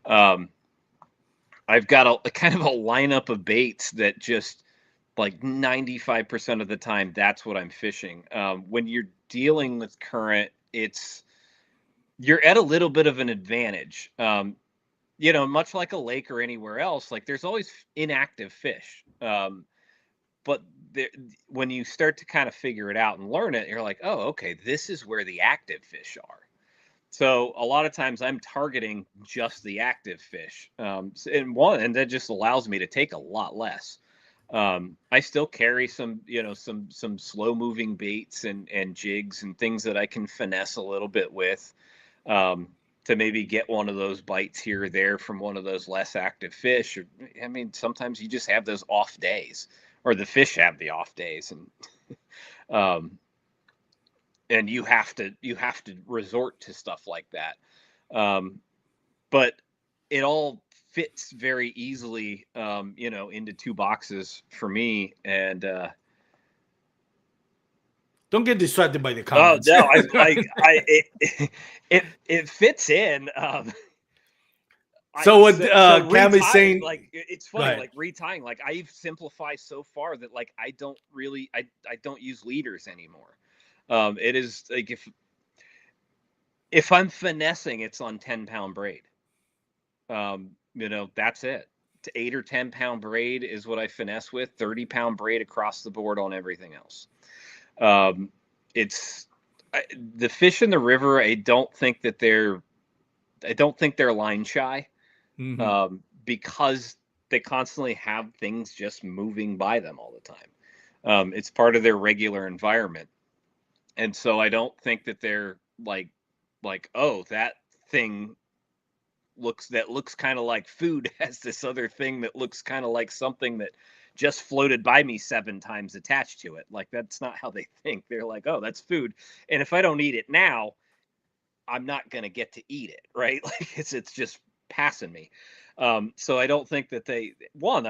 Speaker 2: um, I've got a kind of a lineup of baits that just like 95% of the time that's what I'm fishing. When you're dealing with current, you're at a little bit of an advantage. Much like a lake or anywhere else, like there's always inactive fish. But there, when you start to kind of figure it out and learn it, you're like, oh, okay, this is where the active fish are. So a lot of times I'm targeting just the active fish, and that just allows me to take a lot less. I still carry some, some slow moving baits and jigs and things that I can finesse a little bit with, to maybe get one of those bites here or there from one of those less active fish. I mean, sometimes you just have those off days, or the fish have the off days, um, and you have to resort to stuff like that. But it all fits very easily, into two boxes for me. And
Speaker 1: don't get distracted by the
Speaker 2: oh
Speaker 1: comments.
Speaker 2: no, it fits in.
Speaker 1: So what Cam is
Speaker 2: retying,
Speaker 1: saying,
Speaker 2: like, it's funny, like retying, like I've simplified so far that like I don't really I don't use leaders anymore. It is like if I'm finessing, it's on 10-pound braid. That's it. To 8 or 10-pound braid is what I finesse with. 30-pound braid across the board on everything else. It's the fish in the river. I don't think they're line shy, because they constantly have things just moving by them all the time. It's part of their regular environment, and so I don't think that they're like, oh, that thing looks kind of like food has this other thing that looks kind of like something that just floated by me 7 times attached to it. Like, that's not how they think. They're like, oh, that's food, and if I don't eat it now, I'm not going to get to eat it, right? Like, it's just passing me. So I don't think that I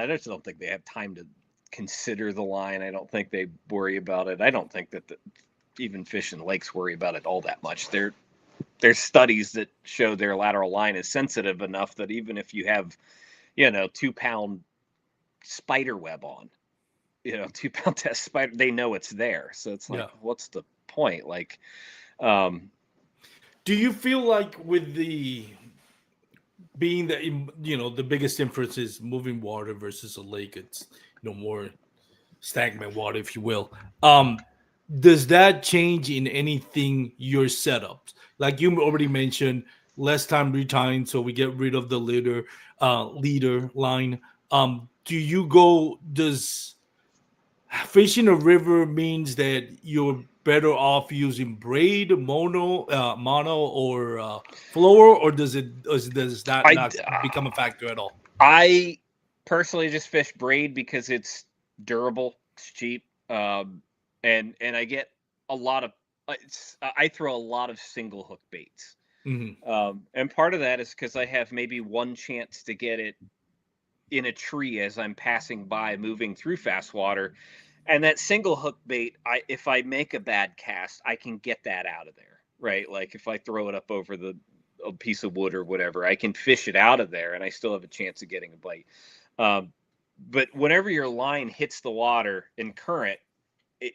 Speaker 2: just don't think they have time to consider the line. I don't think they worry about it. I don't think that even fish in lakes worry about it all that much. There's studies that show their lateral line is sensitive enough that even if you have, 2-pound spider web on, 2-pound test spider, they know it's there. So it's like, what's the point? Like,
Speaker 1: do you feel like with the being that the biggest difference is moving water versus a lake, it's more stagnant water, if you will. Does that change in anything your setups? Like you already mentioned, less time retying, so we get rid of the leader line. Do you go? Does fishing a river means that you're better off using braid, mono, or fluoro, or does that not become a factor at all?
Speaker 2: I personally just fish braid because it's durable, it's cheap, and I get a lot of. I throw a lot of single hook baits, and part of that is because I have maybe one chance to get it in a tree as I'm passing by, moving through fast water, and that single hook bait, if I make a bad cast, I can get that out of there, right? Like if I throw it up over a piece of wood or whatever, I can fish it out of there, and I still have a chance of getting a bite. But whenever your line hits the water in current,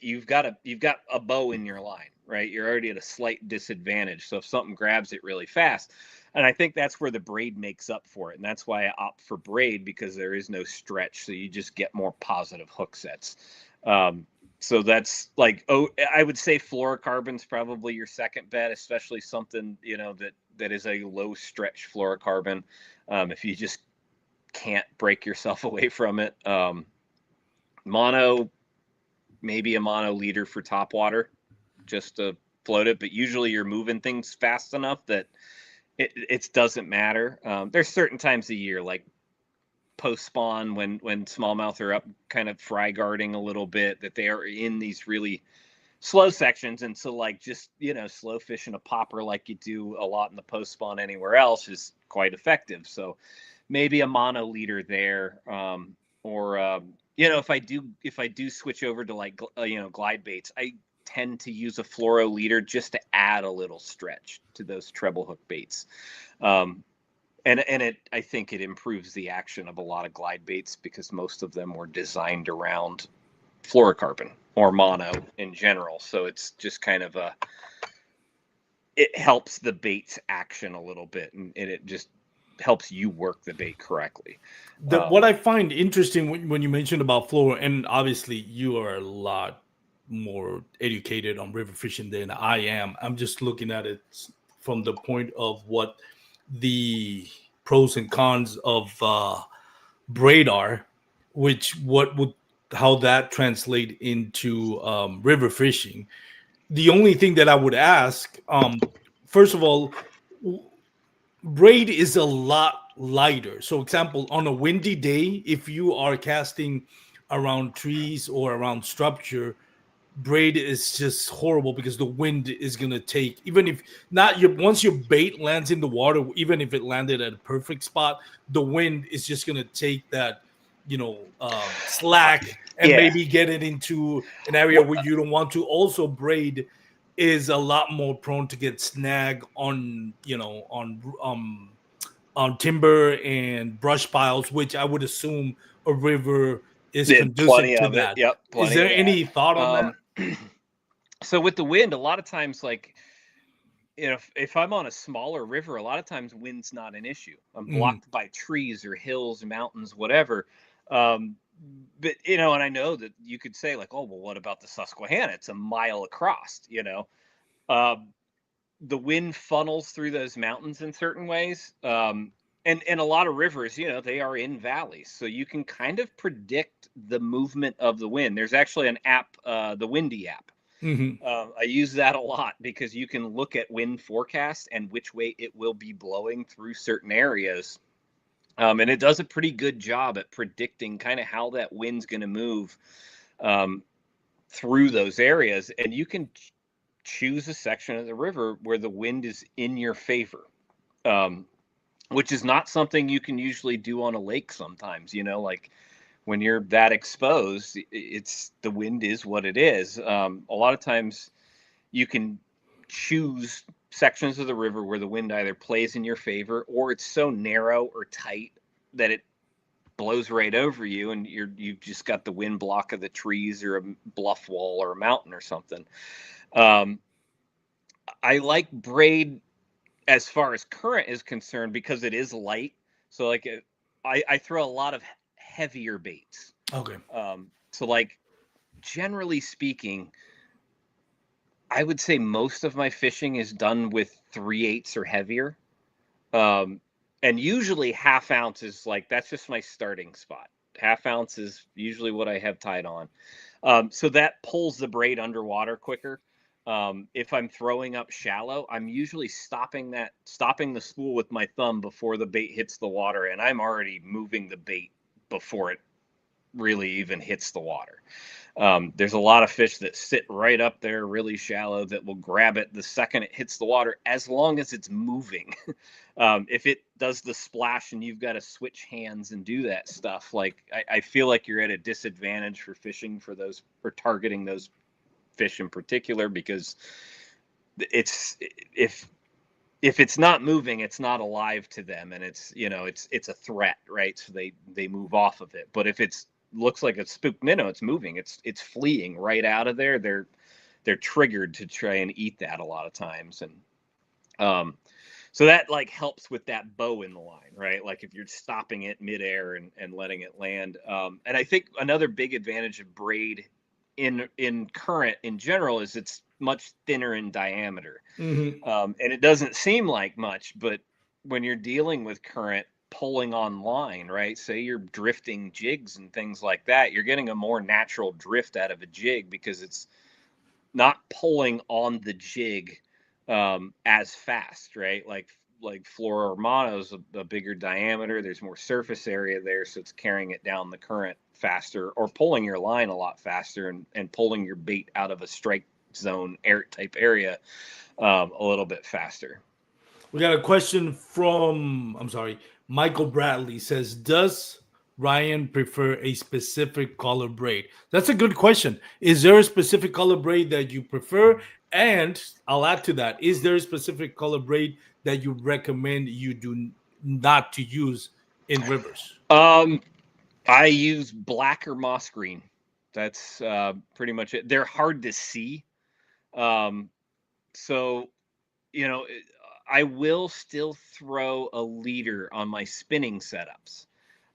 Speaker 2: you've got a bow in your line, right? You're already at a slight disadvantage. So if something grabs it really fast, and I think that's where the braid makes up for it, and that's why I opt for braid, because there is no stretch, so you just get more positive hook sets. So that's like, I would say fluorocarbon's probably your second bet, especially something that is a low stretch fluorocarbon. If you just can't break yourself away from it, mono, maybe a mono leader for top water, just to float it. But usually you're moving things fast enough that it doesn't matter. There's certain times of year, like post spawn, when smallmouth are up kind of fry guarding a little bit, that they are in these really slow sections, and so like just slow fishing a popper like you do a lot in the post spawn anywhere else is quite effective. So maybe a mono leader there, or if I do switch over to like glide baits, I tend to use a fluoro leader just to add a little stretch to those treble hook baits. And I think it improves the action of a lot of glide baits, because most of them were designed around fluorocarbon or mono in general. So it's just kind of it helps the bait's action a little bit, and it just helps you work the bait correctly.
Speaker 1: What I find interesting when you mentioned about fluoro, and obviously you are a lot more educated on river fishing than I am. I'm just looking at it from the point of what the pros and cons of braid are, which what would how that translate into river fishing. The only thing that I would ask, first of all, braid is a lot lighter. So, example, on a windy day, if you are casting around trees or around structure, braid is just horrible because the wind is gonna take, even if not your once your bait lands in the water, even if it landed at a perfect spot, the wind is just gonna take that, slack and
Speaker 2: Yeah.
Speaker 1: maybe get it into an area where you don't want to. Also, braid is a lot more prone to get snag on on timber and brush piles, which I would assume a river is
Speaker 2: Did
Speaker 1: conducive
Speaker 2: plenty
Speaker 1: to
Speaker 2: of it.
Speaker 1: that.
Speaker 2: Yep,
Speaker 1: Is
Speaker 2: plenty
Speaker 1: there
Speaker 2: of that.
Speaker 1: any thought on that?
Speaker 2: So with the wind, a lot of times, like, if I'm on a smaller river, a lot of times wind's not an issue. I'm blocked by trees or hills, mountains, whatever. But and I know that you could say, like, oh, well, what about the Susquehanna? It's a mile across. The wind funnels through those mountains in certain ways. And a lot of rivers, they are in valleys, so you can kind of predict the movement of the wind. There's actually an app, the Windy app. I use that a lot because you can look at wind forecast and which way it will be blowing through certain areas. And it does a pretty good job at predicting kind of how that wind's going to move through those areas. And you can choose a section of the river where the wind is in your favor, which is not something you can usually do on a lake sometimes, like when you're that exposed, it's the wind is what it is. A lot of times you can choose sections of the river where the wind either plays in your favor or it's so narrow or tight that it blows right over you and you've just got the wind block of the trees or a bluff wall or a mountain or something. I like braid as far as current is concerned because it is light. So like I throw a lot of heavier baits.
Speaker 1: Okay.
Speaker 2: So like generally speaking, I would say most of my fishing is done with 3/8 or heavier. And usually half ounce is like, that's just my starting spot. Half ounce is usually what I have tied on. So that pulls the braid underwater quicker. If I'm throwing up shallow, I'm usually stopping the spool with my thumb before the bait hits the water, and I'm already moving the bait before it really even hits the water. There's a lot of fish that sit right up there really shallow that will grab it the second it hits the water, as long as it's moving. If it does the splash and you've got to switch hands and do that stuff, like I feel like you're at a disadvantage for fishing for those, or targeting those fish in particular, because it's if it's not moving, it's not alive to them, and it's it's a threat, right? So they move off of it. But if it's looks like it's spooked, no, it's moving, it's fleeing right out of there. They're triggered to try and eat that a lot of times. And so that like helps with that bow in the line, right? Like if you're stopping it midair and letting it land. And I think another big advantage of braid in current in general is it's much thinner in diameter. And it doesn't seem like much, but when you're dealing with current pulling on line, right? Say you're drifting jigs and things like that, you're getting a more natural drift out of a jig because it's not pulling on the jig as fast, right? Like Flora Armando's a bigger diameter. There's more surface area there, so it's carrying it down the current faster, or pulling your line a lot faster, and pulling your bait out of a strike zone air type area a little bit faster.
Speaker 1: We got a question from, Michael Bradley says, does Ryan prefer a specific color braid? That's a good question. Is there a specific color braid that you prefer? And I'll add to that, is there a specific color braid that you recommend you do not to use in rivers?
Speaker 2: I use black or moss green. That's pretty much it. They're hard to see. So, I will still throw a leader on my spinning setups.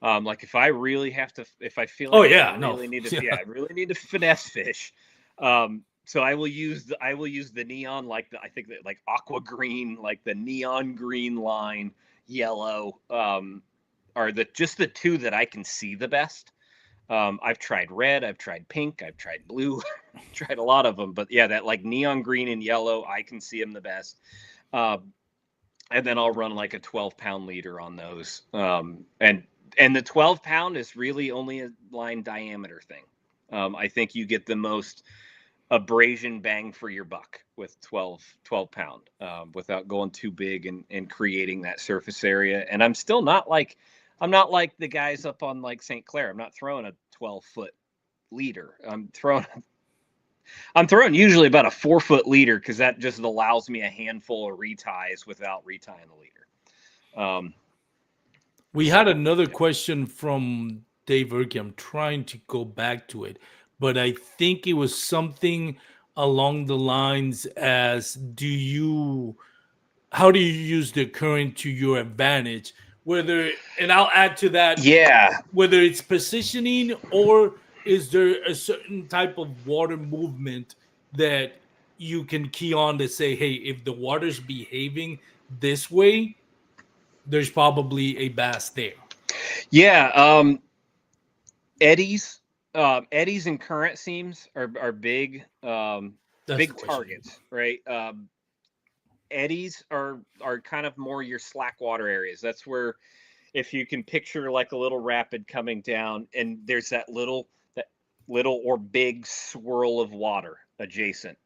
Speaker 2: Like if I really have to, if I feel like I really need to, I really need to finesse fish. So I will use the neon, like I think that like aqua green, like the neon green line, yellow, are just the two that I can see the best. I've tried red, I've tried pink, I've tried blue, tried a lot of them, but yeah, that like neon green and yellow, I can see them the best. And then I'll run like a 12-pound leader on those. And the 12-pound is really only a line diameter thing. I think you get the most abrasion bang for your buck with 12 pound, without going too big and creating that surface area. And I'm not like the guys up on like St. Clair. I'm not throwing a 12-foot leader. I'm throwing usually about a 4-foot leader, because that just allows me a handful of reties without retying the leader.
Speaker 1: We had another question from Dave Erke. I'm trying to go back to it, but I think it was something along the lines as how do you use the current to your advantage? And I'll add to that,
Speaker 2: Yeah.
Speaker 1: whether it's positioning, or is there a certain type of water movement that you can key on to say, hey, if the water's behaving this way, there's probably a bass there.
Speaker 2: Yeah. Eddies and current seams are big, big targets, right? Eddies are kind of more your slack water areas. That's where, if you can picture like a little rapid coming down, and there's that little or big swirl of water adjacent,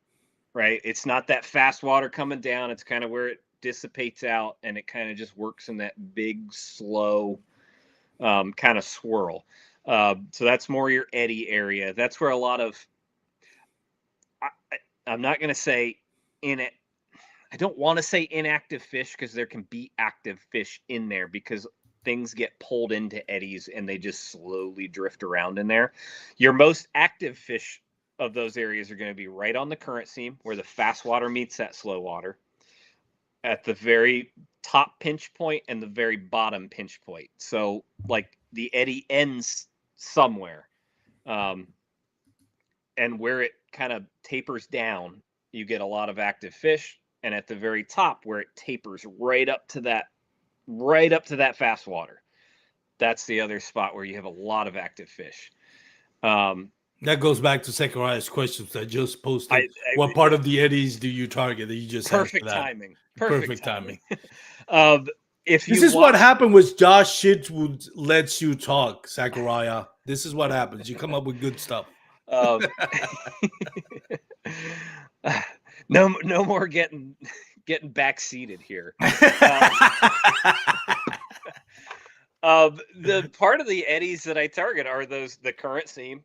Speaker 2: right? It's not that fast water coming down. It's kind of where it dissipates out, and it kind of just works in that big, slow kind of swirl. So that's more your eddy area. That's where a lot of, I'm not going to say I don't want to say inactive fish, because there can be active fish in there, because things get pulled into eddies and they just slowly drift around in there. Your most active fish of those areas are going to be right on the current seam, where the fast water meets that slow water, at the very top pinch point and the very bottom pinch point. So like the eddy ends somewhere, and where it kind of tapers down, you get a lot of active fish. And at the very top, where it tapers right up to that fast water, that's the other spot where you have a lot of active fish.
Speaker 1: That goes back to Zachariah's questions I just posted. What part of the eddies do you target? That you just
Speaker 2: perfect
Speaker 1: that.
Speaker 2: timing.
Speaker 1: Perfect timing.
Speaker 2: If
Speaker 1: this is what happened with Josh Shitwood lets you talk, Zachariah. This is what happens. You come up with good stuff.
Speaker 2: No more getting backseated here. The part of the eddies that I target are the current seam,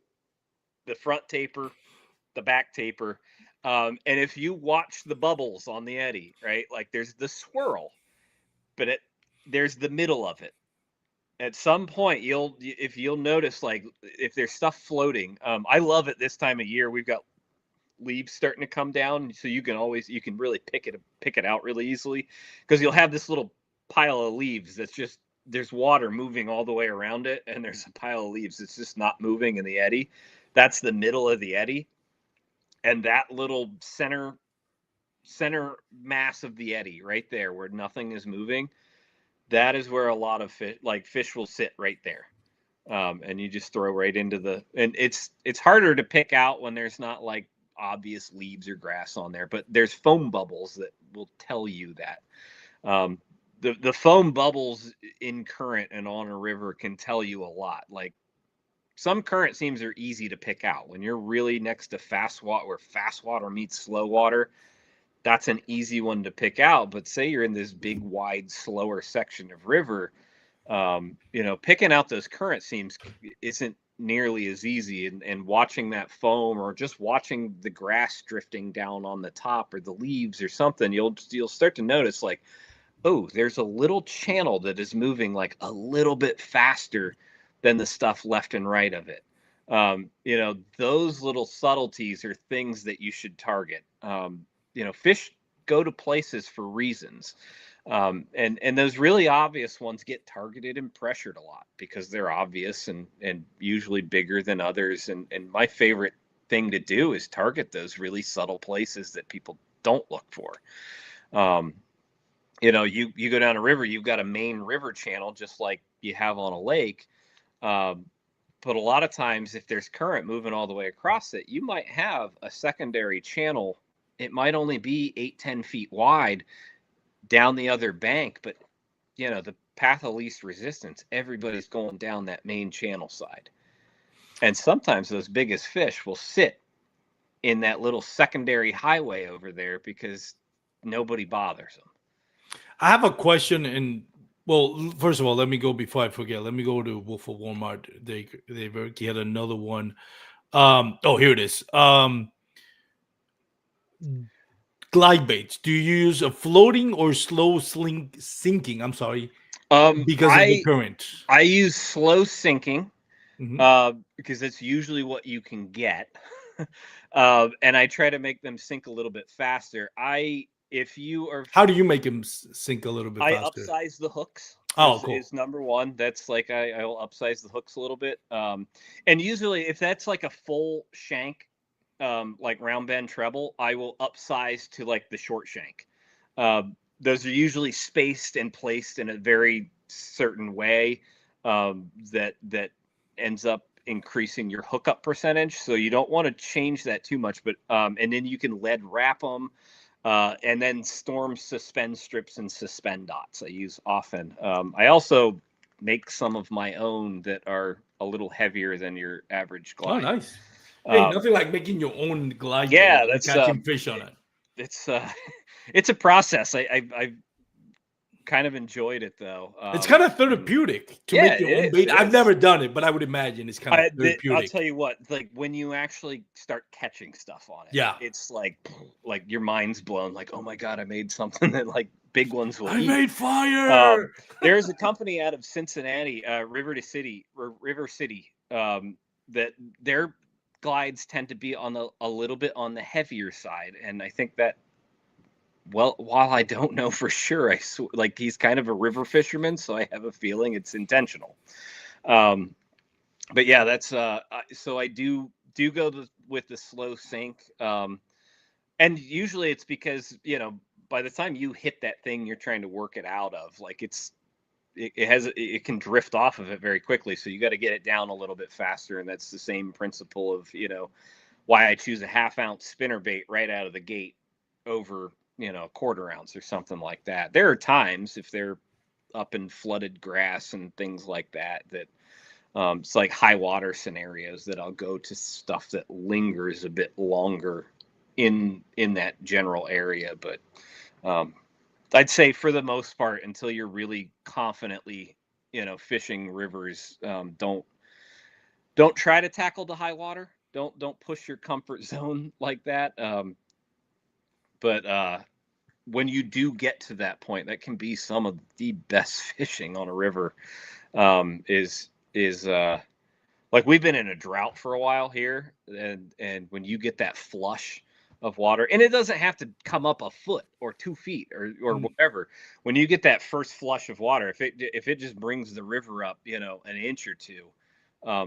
Speaker 2: the front taper, the back taper. And if you watch the bubbles on the eddy, right, like there's the swirl, but there's the middle of it. At some point, you'll notice, like, if there's stuff floating. I love it this time of year. We've got leaves starting to come down, so you can really pick it out really easily, because you'll have this little pile of leaves that's just, there's water moving all the way around it, and there's a pile of leaves that's just not moving in the eddy. That's the middle of the eddy, and that little center mass of the eddy right there, where nothing is moving, that is where a lot of fish will sit right there. And you just throw right into and it's harder to pick out when there's not like obvious leaves or grass on there, but there's foam bubbles that will tell you that. The foam bubbles in current and on a river can tell you a lot. Like, some current seams are easy to pick out when you're really next to fast water, where fast water meets slow water. That's an easy one to pick out. But say you're in this big, wide, slower section of river, picking out those current seams isn't nearly as easy. And watching that foam, or just watching the grass drifting down on the top, or the leaves or something, you'll start to notice, like, oh, there's a little channel that is moving like a little bit faster than the stuff left and right of it. Those little subtleties are things that you should target. Fish go to places for reasons. And those really obvious ones get targeted and pressured a lot, because they're obvious and usually bigger than others. And my favorite thing to do is target those really subtle places that people don't look for. You know, you go down a river, you've got a main river channel just like you have on a lake. But a lot of times, if there's current moving all the way across it, you might have a secondary channel. It might only be 8-10 feet wide down the other bank, but you know, the path of least resistance, everybody's going down that main channel side. And sometimes those biggest fish will sit in that little secondary highway over there because nobody bothers them.
Speaker 1: I have a question, and well, first of all, let me go before I forget. Let me go to Wolf of Walmart. They had another one. Oh, here it is. Glide baits. Do you use a floating or slow sinking? I'm sorry, because of the current.
Speaker 2: I use slow sinking because it's usually what you can get, and I try to make them sink a little bit faster. If you are,
Speaker 1: how do you make them sink a little bit faster?
Speaker 2: I upsize the hooks.
Speaker 1: Oh, cool.
Speaker 2: Is number one. That's like I'll upsize the hooks a little bit. And usually, if that's like a full shank, like round bend treble, I will upsize to like the short shank. Those are usually spaced and placed in a very certain way that ends up increasing your hookup percentage. So you don't want to change that too much. But and then you can lead wrap them. And then storm suspend strips and suspend dots I use often. I also make some of my own that are a little heavier than your average glide.
Speaker 1: Oh, nice. Hey, nothing like making your own glide.
Speaker 2: Yeah, that's
Speaker 1: catching fish on it.
Speaker 2: It's a process. I've kind of enjoyed it though.
Speaker 1: It's kind of therapeutic to make your own bait. I've never done it, but I would imagine it's kind of therapeutic.
Speaker 2: I'll tell you what, like when you actually start catching stuff on it, it's like your mind's blown. Like, oh my god, I made something that like big ones will eat.
Speaker 1: I made fire.
Speaker 2: There's a company out of Cincinnati, River City, that their glides tend to be a little bit on the heavier side, and I think that. Well, while I don't know for sure, like he's kind of a river fisherman, so I have a feeling it's intentional. But yeah, that's so I do go with the slow sink, and usually it's because by the time you hit that thing you're trying to work it out of, like it can drift off of it very quickly, so you got to get it down a little bit faster, and that's the same principle of why I choose a 1/2 ounce spinner bait right out of the gate over a 1/4 ounce or something like that. There are times if they're up in flooded grass and things like that it's like high water scenarios that I'll go to stuff that lingers a bit longer in that general area. But I'd say for the most part, until you're really confidently fishing rivers, don't try to tackle the high water. Don't push your comfort zone like that. But when you do get to that point, that can be some of the best fishing on a river. Is like we've been in a drought for a while here, and when you get that flush of water, and it doesn't have to come up a foot or 2 feet or whatever. When you get that first flush of water, if it just brings the river up, an inch or two.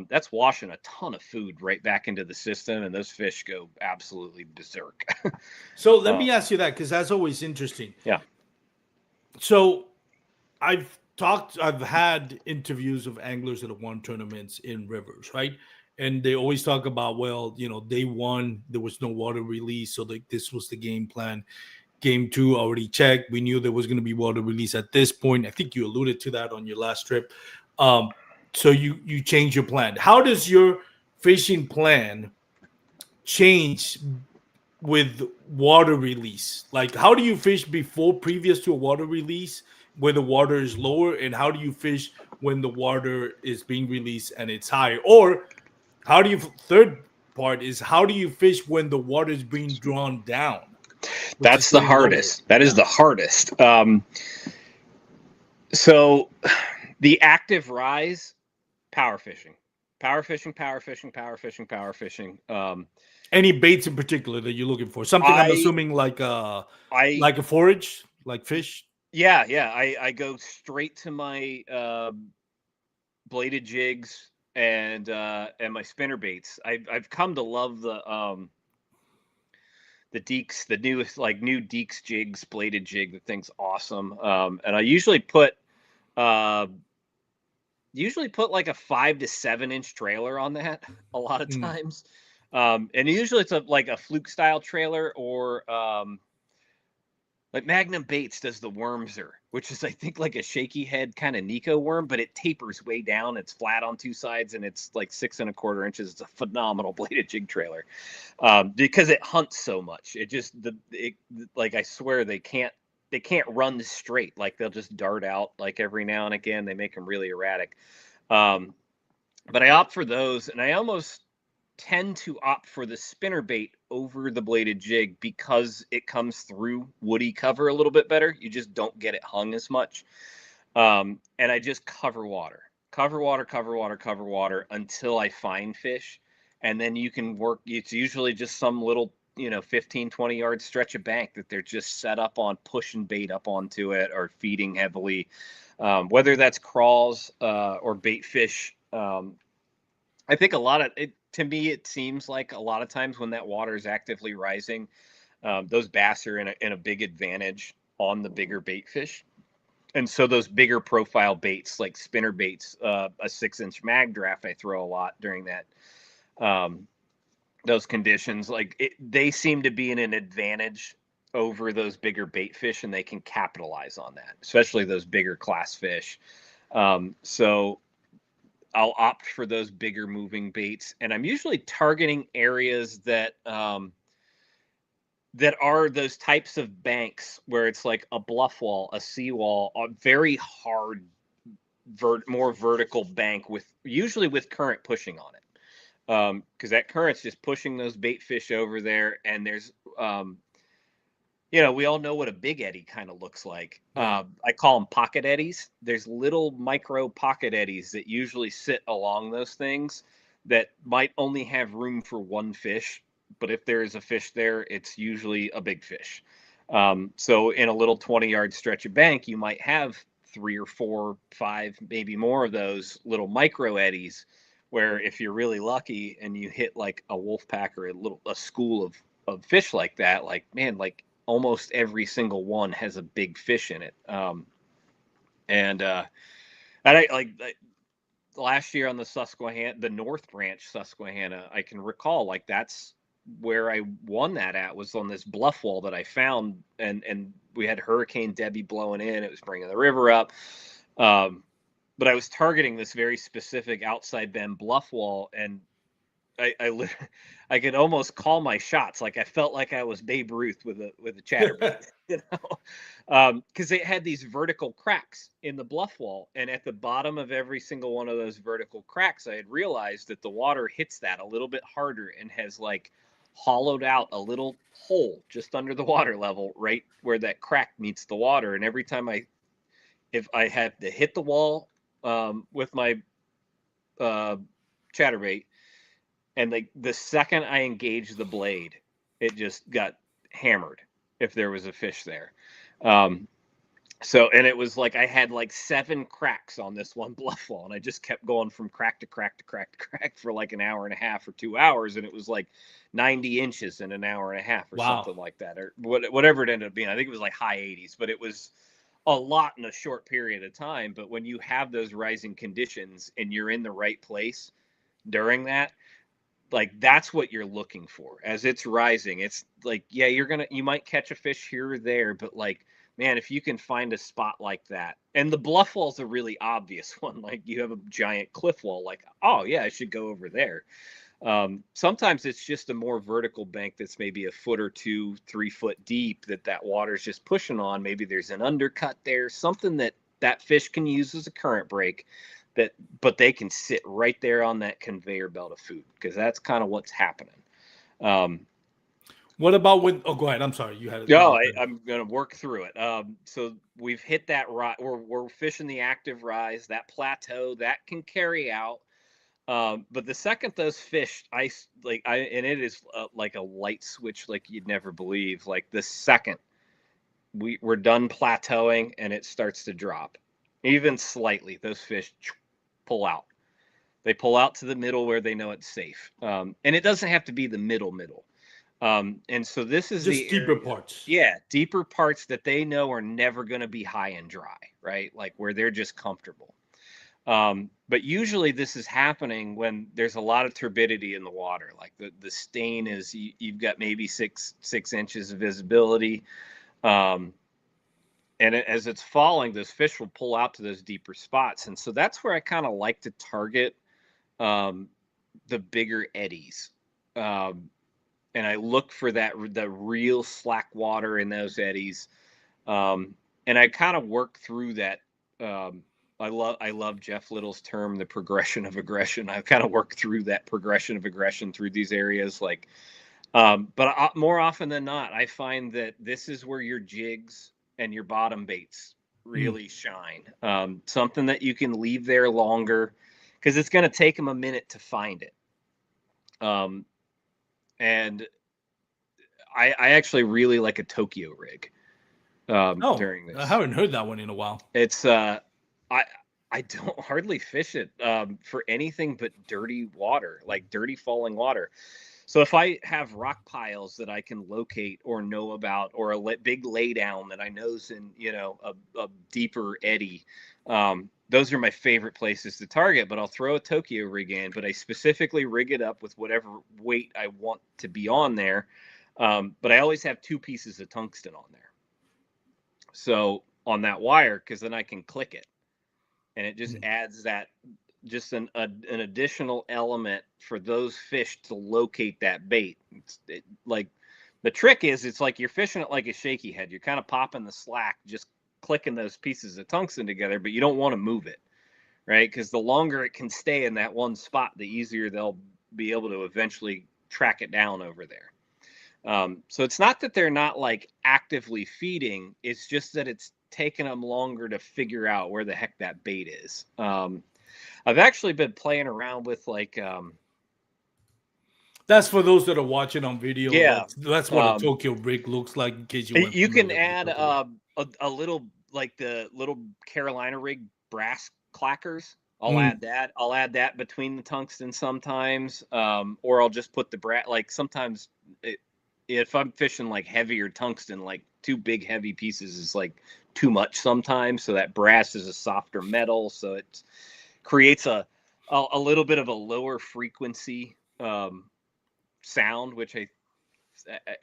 Speaker 2: That's washing a ton of food right back into the system, and those fish go absolutely berserk.
Speaker 1: So let me ask you that, because that's always interesting.
Speaker 2: Yeah.
Speaker 1: So I've had interviews of anglers that have won tournaments in rivers, right? And they always talk about, well, day one, there was no water release. So this was the game plan. Game two already checked. We knew there was going to be water release at this point. I think you alluded to that on your last trip. So you change your plan. How does your fishing plan change with water release? Like, how do you fish previous to a water release where the water is lower, and how do you fish when the water is being released and it's higher? Or third part is, how do you fish when the water is being drawn down?
Speaker 2: That's the hardest. Lower? That is the hardest. So the active rise. Power fishing.
Speaker 1: Any baits in particular that you're looking for? Something I'm assuming like a forage, like fish.
Speaker 2: Yeah. I go straight to my bladed jigs and my spinner baits. I've come to love the Deeks, the newest new Deeks jigs, bladed jig. The thing's awesome. And I usually put like a 5 to 7 inch trailer on that a lot of times. And usually it's like a fluke style trailer, or like Magnum Baits does the Wormser, which is, I think, like a shaky head kind of Nico worm, but it tapers way down. It's flat on two sides, and it's like 6 1/4 inches. It's a phenomenal bladed jig trailer, because it hunts so much. It just like, I swear they can't run straight. Like, they'll just dart out like every now and again. They make them really erratic. But I opt for those, and I almost tend to opt for the spinner bait over the bladed jig because it comes through woody cover a little bit better. You just don't get it hung as much. And I just cover water until I find fish. And then you can work. It's usually just some little, 15, 20 yard stretch of bank that they're just set up on, pushing bait up onto it or feeding heavily, whether that's crawls or bait fish. I think a lot of it, to me, it seems like a lot of times when that water is actively rising, those bass are in a big advantage on the bigger bait fish. And so those bigger profile baits, like spinner baits, a 6-inch mag draft, I throw a lot during that, those conditions. Like, they seem to be in an advantage over those bigger bait fish, and they can capitalize on that, especially those bigger class fish. So I'll opt for those bigger moving baits, and I'm usually targeting areas that that are those types of banks where it's like a bluff wall, a seawall, a very hard, more vertical bank usually with current pushing on it, because that current's just pushing those bait fish over there, and there's we all know what a big eddy kind of looks like. I call them pocket eddies. There's little micro pocket eddies that usually sit along those things that might only have room for one fish. But if there is a fish there, it's usually a big fish. So in a little 20-yard stretch of bank, you might have 3 or 4, 5, maybe more of those little micro eddies, where if you're really lucky and you hit like a wolf pack or a school of fish like that, like, man, like, almost every single one has a big fish in it. And I like last year on the Susquehanna, the North Branch Susquehanna, I can recall, like, that's where I won that at, was on this bluff wall that I found, and we had Hurricane Debbie blowing in. It was bringing the river up. But I was targeting this very specific outside bend bluff wall, and I could almost call my shots. Like, I felt like I was Babe Ruth with a chatterbait, because it had these vertical cracks in the bluff wall, and at the bottom of every single one of those vertical cracks, I had realized that the water hits that a little bit harder and has like hollowed out a little hole just under the water level, right where that crack meets the water. And every time if I had to hit the wall with my chatterbait, and the second I engaged the blade, it just got hammered if there was a fish there. So, and it was like I had like 7 cracks on this one bluff wall, and I just kept going from crack to crack to crack to crack for like an hour and a half or 2 hours, and it was like 90 inches in an hour and a half or something like that, or whatever it ended up being. I think it was like high 80s, but it was a lot in a short period of time. But when you have those rising conditions and you're in the right place during that, like, that's what you're looking for as it's rising. It's like, yeah, you might catch a fish here or there, but like, man, if you can find a spot like that, and the bluff wall's a really obvious one, like you have a giant cliff wall, like, oh yeah, I should go over there. Sometimes it's just a more vertical bank that's maybe a foot or 2, 3 foot deep that water's just pushing on. Maybe there's an undercut there, something that fish can use as a current break. But they can sit right there on that conveyor belt of food, because that's kind of what's happening.
Speaker 1: What about with? Oh, go ahead. I'm sorry. You had it.
Speaker 2: No, I'm going to work through it. So we've hit that rise. We're fishing the active rise, that plateau that can carry out. But the second those fish, and it is like a light switch, like you'd never believe. Like, the second we're done plateauing and it starts to drop, even slightly, those fish pull out. They pull out to the middle where they know it's safe. And it doesn't have to be the middle. And so this is
Speaker 1: just
Speaker 2: the
Speaker 1: deeper
Speaker 2: area,
Speaker 1: parts.
Speaker 2: yeah, deeper parts that they know are never going to be high and dry, right? Like where they're just comfortable. But usually this is happening when there's a lot of turbidity in the water. Like the stain is, you've got maybe six inches of visibility. And as it's falling, those fish will pull out to those deeper spots. And so that's where I kind of like to target the bigger eddies. And I look for the real slack water in those eddies. And I kind of work through that. I love Jeff Little's term, the progression of aggression. I kind of work through that progression of aggression through these areas. Like, but more often than not, I find that this is where your jigs and your bottom baits really shine. Something that you can leave there longer, because it's going to take them a minute to find it. And I actually really like a Tokyo rig. During this,
Speaker 1: I haven't heard that one in a while.
Speaker 2: It's I don't hardly fish it for anything but dirty water, like dirty falling water. So if I have rock piles that I can locate or know about, or a big laydown that I know's in, a deeper eddy, those are my favorite places to target. But I'll throw a Tokyo rig in, but I specifically rig it up with whatever weight I want to be on there. But I always have 2 pieces of tungsten on there. So on that wire, because then I can click it, and it just adds that, just an additional element for those fish to locate that bait. Like the trick is, it's like you're fishing it like a shaky head. You're kind of popping the slack, just clicking those pieces of tungsten together, but you don't want to move it, right? Because the longer it can stay in that one spot, the easier they'll be able to eventually track it down over there. So it's not that they're not like actively feeding. It's just that it's taken them longer to figure out where the heck that bait is. I've actually been playing around with like,
Speaker 1: that's for those that are watching on video.
Speaker 2: Yeah,
Speaker 1: that's what a Tokyo rig looks like, in case you weren't
Speaker 2: you can
Speaker 1: familiar with
Speaker 2: add a little, like the little Carolina rig brass clackers. I'll add that. I'll add that between the tungsten sometimes, or I'll just put the brass. Like sometimes, if I'm fishing like heavier tungsten, like 2 big heavy pieces is like too much sometimes. So that brass is a softer metal, so it creates a little bit of a lower frequency sound, which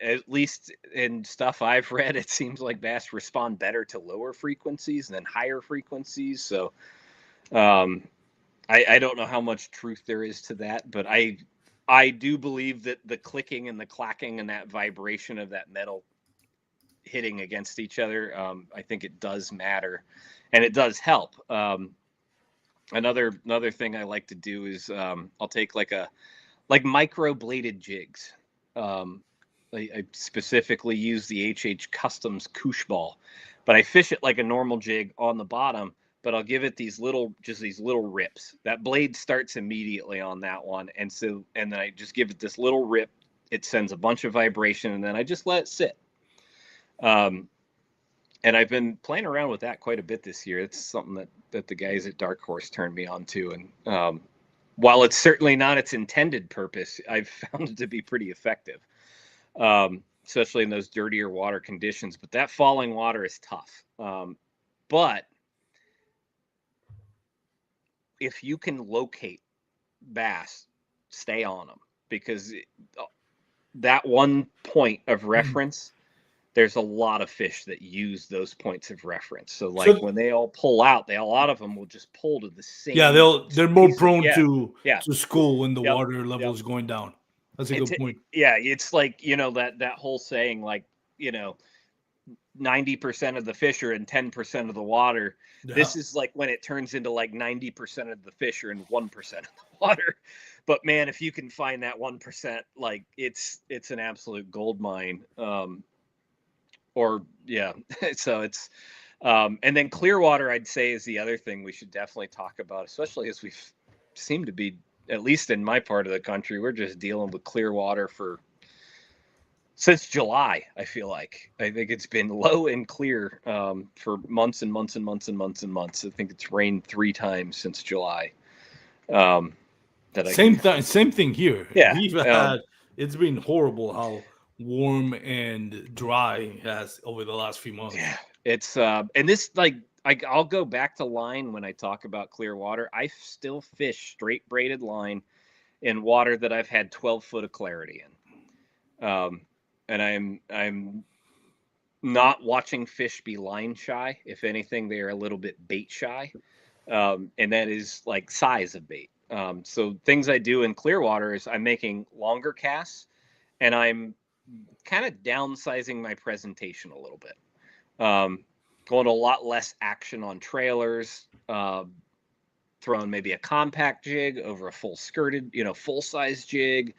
Speaker 2: at least in stuff I've read, it seems like bass respond better to lower frequencies than higher frequencies. So I don't know how much truth there is to that, but I do believe that the clicking and the clacking and that vibration of that metal hitting against each other, I think it does matter, and it does help. Another thing I like to do is I'll take like micro bladed jigs. I specifically use the HH Customs Koosh ball, but I fish it like a normal jig on the bottom, but I'll give it these little rips. That blade starts immediately on that one. And then I just give it this little rip. It sends a bunch of vibration, and then I just let it sit. And I've been playing around with that quite a bit this year. It's something that the guys at Dark Horse turned me on to. And while it's certainly not its intended purpose, I've found it to be pretty effective, especially in those dirtier water conditions. But that falling water is tough. But if you can locate bass, stay on them, because that one point of reference, there's a lot of fish that use those points of reference. So like when they all pull out, a lot of them will just pull to the same.
Speaker 1: Yeah, they're more prone to school when the water level is going down. That's a good point.
Speaker 2: Yeah, it's like, that whole saying, like, 90% of the fish are in 10% of the water. Yeah. This is like when it turns into like 90% of the fish are in 1% of the water. But man, if you can find that 1%, like it's an absolute gold mine. So it's and then clear water, I'd say, is the other thing we should definitely talk about, especially as we seem to be, at least in my part of the country, we're just dealing with clear water since July. I feel like I think it's been low and clear for months and months and months and months and months. I think it's rained 3 times since July. that I
Speaker 1: Same
Speaker 2: can
Speaker 1: thing. Same thing here.
Speaker 2: Yeah.
Speaker 1: We've had. It's been horrible how warm and dry it has over the last few months.
Speaker 2: Yeah. It's and this like I'll go back to line when I talk about clear water. I still fish straight braided line in water that I've had 12 foot of clarity in. And I'm not watching fish be line shy. If anything, they are a little bit bait shy. And that is like size of bait. So things I do in clear water is I'm making longer casts and I'm kind of downsizing my presentation a little bit. Going to a lot less action on trailers, throwing maybe a compact jig over a full skirted, full size jig,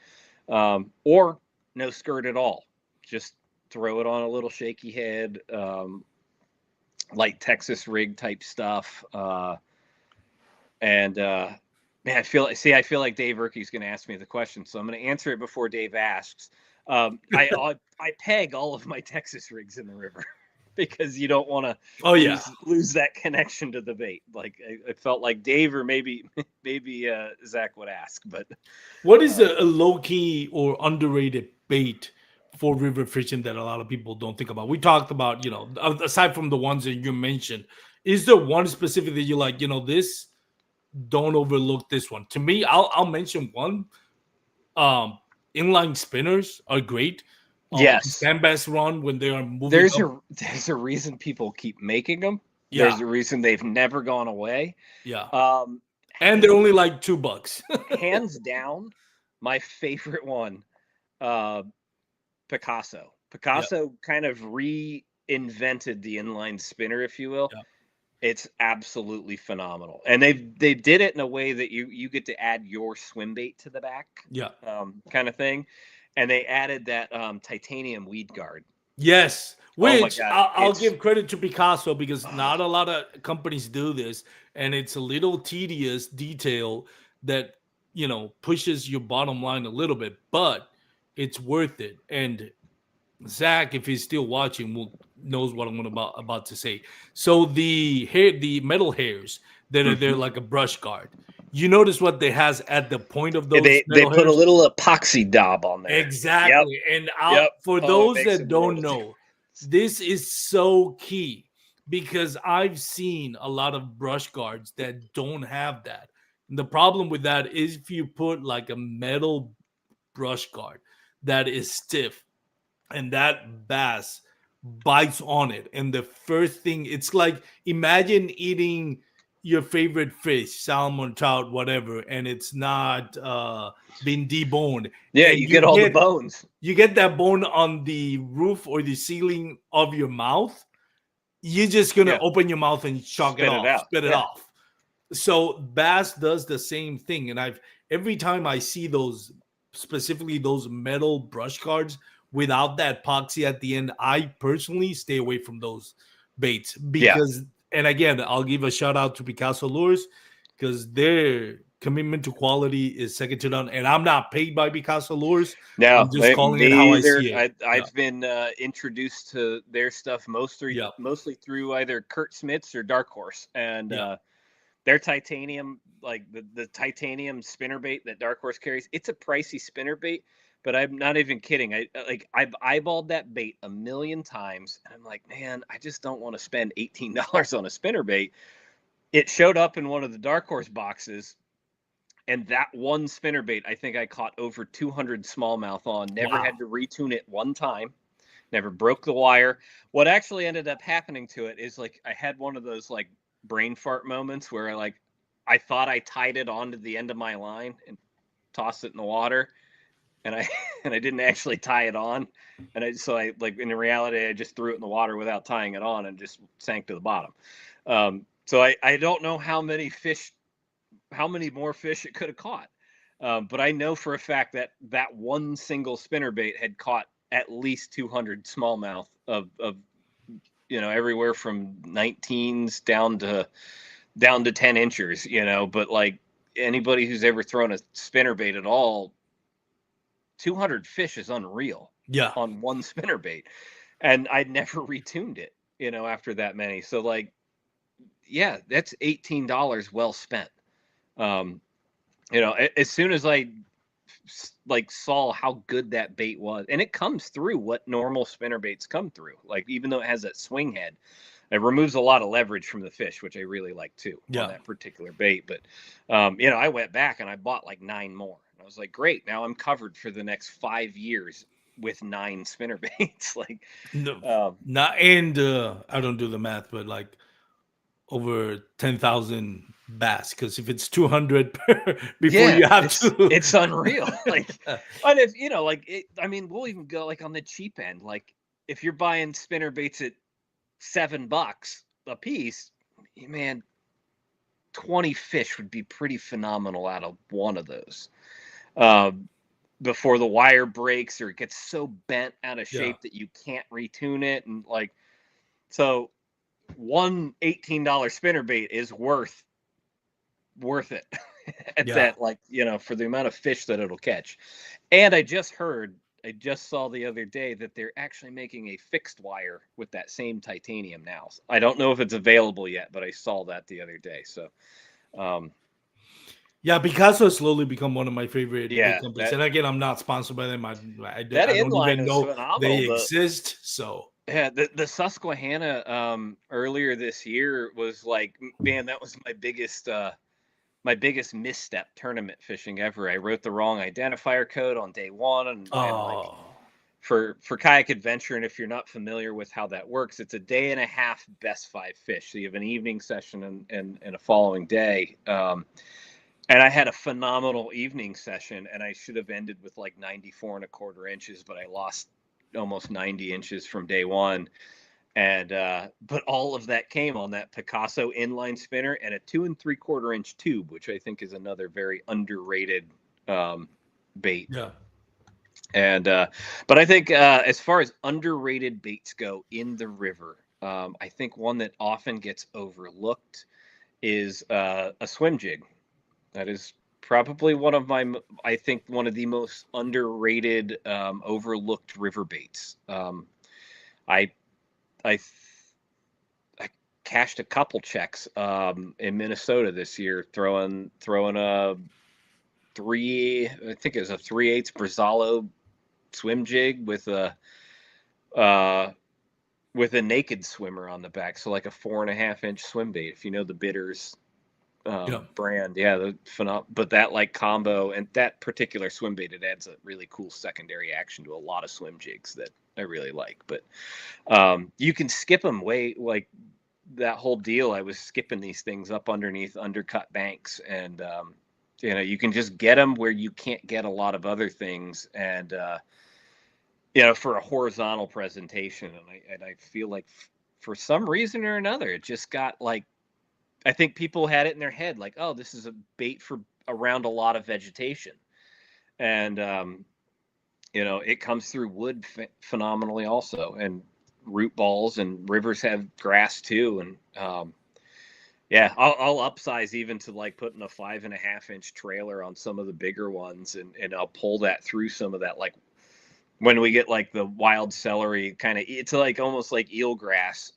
Speaker 2: or no skirt at all. Just throw it on a little shaky head, light Texas rig type stuff. Man, I feel like Dave Urke's going to ask me the question, so I'm going to answer it before Dave asks. I peg all of my Texas rigs in the river because you don't want to lose that connection to the bait. Like I felt like Dave or maybe Zach would ask. But
Speaker 1: what is a low key or underrated bait for river fishing that a lot of people don't think about? We talked about, aside from the ones that you mentioned, is there one specific that you like? This. Don't overlook this one. To me, I'll mention one. Inline spinners are great.
Speaker 2: Yes,
Speaker 1: Sand bass run when they are moving.
Speaker 2: There's a reason people keep making them. Yeah. There's a reason they've never gone away.
Speaker 1: Yeah. And they're only like $2.
Speaker 2: Hands down, my favorite one, Picasso. Picasso kind of reinvented the inline spinner, if you will. It's absolutely phenomenal, and they did it in a way that you get to add your swim bait to the back, kind of thing, and they added that titanium weed guard.
Speaker 1: Yes, which I'll give credit to Picasso because not a lot of companies do this, and it's a little tedious detail that pushes your bottom line a little bit, but it's worth it. And Zach, if he's still watching, knows what I'm about to say. So the metal hairs that are there like a brush guard. You notice what they has at the point of those.
Speaker 2: They put hairs? A little epoxy daub on there.
Speaker 1: Exactly, and for those that don't know, this is so key because I've seen a lot of brush guards that don't have that. And the problem with that is if you put like a metal brush guard that is stiff and that bass bites on it, and the first thing, it's like imagine eating your favorite fish, salmon, trout, whatever, and it's not been deboned.
Speaker 2: Yeah, you get all the bones.
Speaker 1: You get that bone on the roof or the ceiling of your mouth. You're just gonna open your mouth and spit it off. So bass does the same thing, and every time I see those, specifically those metal brush guards without that epoxy at the end, I personally stay away from those baits because, and again, I'll give a shout out to Picasso Lures because their commitment to quality is second to none. And I'm not paid by Picasso Lures.
Speaker 2: No,
Speaker 1: I'm just calling it how I see it.
Speaker 2: I've been introduced to their stuff mostly through either Kurt Smith's or Dark Horse, and their titanium, like the titanium spinnerbait that Dark Horse carries, it's a pricey spinnerbait. But I'm not even kidding. I've eyeballed that bait a million times, and I'm like, man, I just don't want to spend $18 on a spinnerbait. It showed up in one of the Dark Horse boxes, and that one spinnerbait, I think I caught over 200 smallmouth on. Never had to retune it one time. Never broke the wire. What actually ended up happening to it is like I had one of those like brain fart moments where I thought I tied it onto the end of my line and tossed it in the water. And I didn't actually tie it on, and in reality I just threw it in the water without tying it on and just sank to the bottom. So I don't know how many more fish it could have caught, but I know for a fact that one single spinnerbait had caught at least 200 smallmouth of everywhere from 19s down to 10 inches, But like anybody who's ever thrown a spinnerbait at all, 200 fish is unreal on one spinnerbait, and I'd never retuned it, after that many. So that's $18 well spent. as soon as I like saw how good that bait was, and it comes through what normal spinner baits come through, like even though it has that swing head, it removes a lot of leverage from the fish, which I really like too on that particular bait. But I went back and I bought like 9 more. And I was like, great, now I'm covered for the next 5 years with 9 spinner baits. Like
Speaker 1: not and I don't do the math, but like over 10,000 bass, because if it's 200 before you have
Speaker 2: it's unreal. Like, but if we'll even go like on the cheap end. Like if you're buying spinner baits at $7 a piece, man, 20 fish would be pretty phenomenal out of one of those. Before the wire breaks or it gets so bent out of shape that you can't retune it, and like, so one $18 spinner bait is worth it at that, like, for the amount of fish that it'll catch. And I just saw the other day that they're actually making a fixed wire with that same titanium now. I don't know if it's available yet, but I saw that the other day. So,
Speaker 1: Picasso has slowly become one of my favorite companies. And again, I'm not sponsored by them. I don't even know they exist. So
Speaker 2: yeah, the Susquehanna earlier this year was like, man, that was my biggest misstep tournament fishing ever. I wrote the wrong identifier code on day one, and like for Kayak Adventure, and if you're not familiar with how that works, it's a day and a half best 5 fish. So you have an evening session and a following day. And I had a phenomenal evening session, and I should have ended with like 94.25 inches, but I lost almost 90 inches from day one. And but all of that came on that Picasso inline spinner and a 2 3/4 inch tube, which I think is another very underrated bait.
Speaker 1: Yeah.
Speaker 2: And but I think as far as underrated baits go in the river, I think one that often gets overlooked is a swim jig. That is probably one of the most underrated, overlooked river baits. I cashed a couple checks in Minnesota this year, throwing a 3/8 Brazalo swim jig with a naked swimmer on the back, so like a 4.5 inch swim bait. If you know the Bitters brand, but that like combo and that particular swim bait, it adds a really cool secondary action to a lot of swim jigs that I really like. But you can skip them way, like that whole deal. I was skipping these things up underneath undercut banks, and you can just get them where you can't get a lot of other things, and for a horizontal presentation. And I feel like for some reason or another, it just got like, I think people had it in their head like, oh, this is a bait for around a lot of vegetation, and it comes through wood phenomenally also, and root balls, and rivers have grass too. And I'll upsize even to like putting a 5.5 inch trailer on some of the bigger ones, and I'll pull that through some of that, like when we get like the wild celery kind of, it's like almost like eelgrass,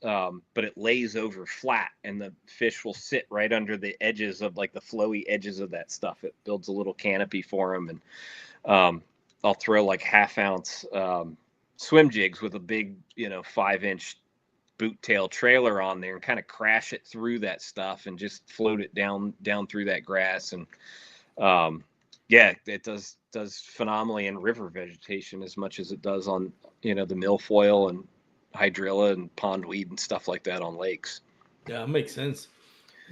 Speaker 2: but it lays over flat, and the fish will sit right under the edges of like the flowy edges of that stuff. It builds a little canopy for them. And I'll throw like 1/2 ounce swim jigs with a big 5 inch boot tail trailer on there, and kind of crash it through that stuff and just float it down through that grass. And it does phenomenally in river vegetation as much as it does on the milfoil and hydrilla and pondweed and stuff like that on lakes.
Speaker 1: Yeah, it makes sense.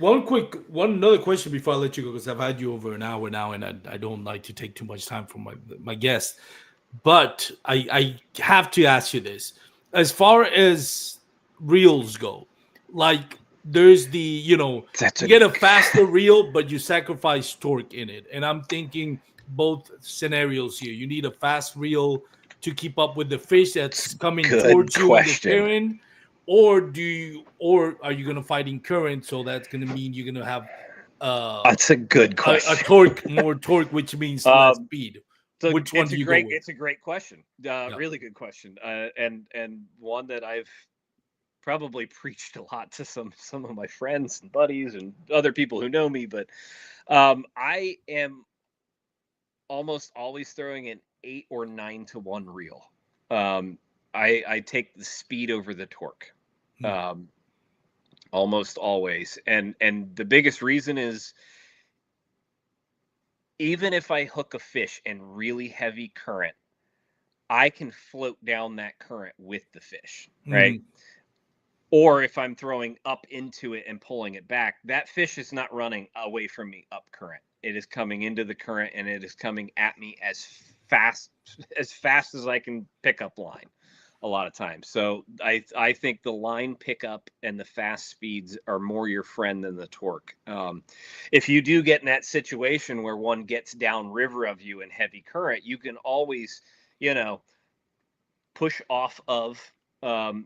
Speaker 1: Another question before I let you go, because I've had you over an hour now, and I don't like to take too much time from my guests. But I have to ask you this: as far as reels go, like there's the you get a faster reel, but you sacrifice torque in it, and I'm thinking both scenarios here. You need a fast reel to keep up with the fish that's coming towards you in the current, or are you going to fight in current? So that's going to mean you're going to have
Speaker 2: that's a good question.
Speaker 1: more torque, which means less speed.
Speaker 2: So which one do you go with? It's a great question. Really good question. And one that I've probably preached a lot to some of my friends and buddies and other people who know me, but I am almost always throwing an 8 or 9-to-1 reel. I take the speed over the torque, almost always, and the biggest reason is, even if I hook a fish in really heavy current, I can float down that current with the fish, right? Or if I'm throwing up into it and pulling it back, that fish is not running away from me up current. It is coming into the current, and it is coming at me as fast as I can pick up line a lot of times. So I think the line pickup and the fast speeds are more your friend than the torque. If you do get in that situation where one gets downriver of you in heavy current, you can always, push off of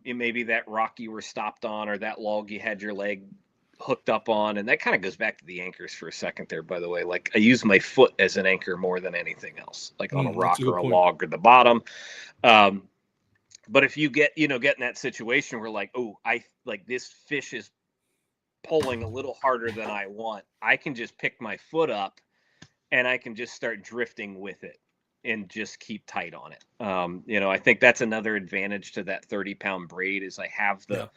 Speaker 2: maybe that rock you were stopped on, or that log you had your leg hooked up on. And that kind of goes back to the anchors for a second there, by the way. Like, I use my foot as an anchor more than anything else, like on a rock or a log or the bottom. But if you get in that situation where, like, oh, this fish is pulling a little harder than I want, I can just pick my foot up and I can just start drifting with it and just keep tight on it. I think that's another advantage to that 30-pound braid, is I have the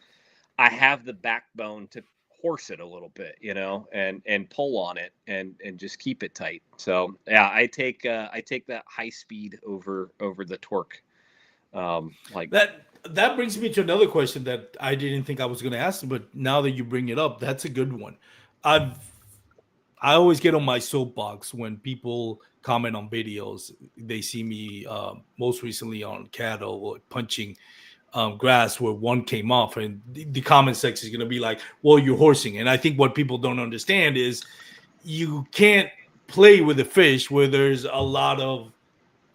Speaker 2: backbone to horse it a little bit, and pull on it and just keep it tight. So yeah, I take that high speed over the torque. Like
Speaker 1: that brings me to another question that I didn't think I was going to ask, but now that you bring it up, that's a good one. I always get on my soapbox when people comment on videos. They see me most recently on cattle punching grass where one came off, and the comment section is going to be like, well, you're horsing. And I think what people don't understand is you can't play with a fish where there's a lot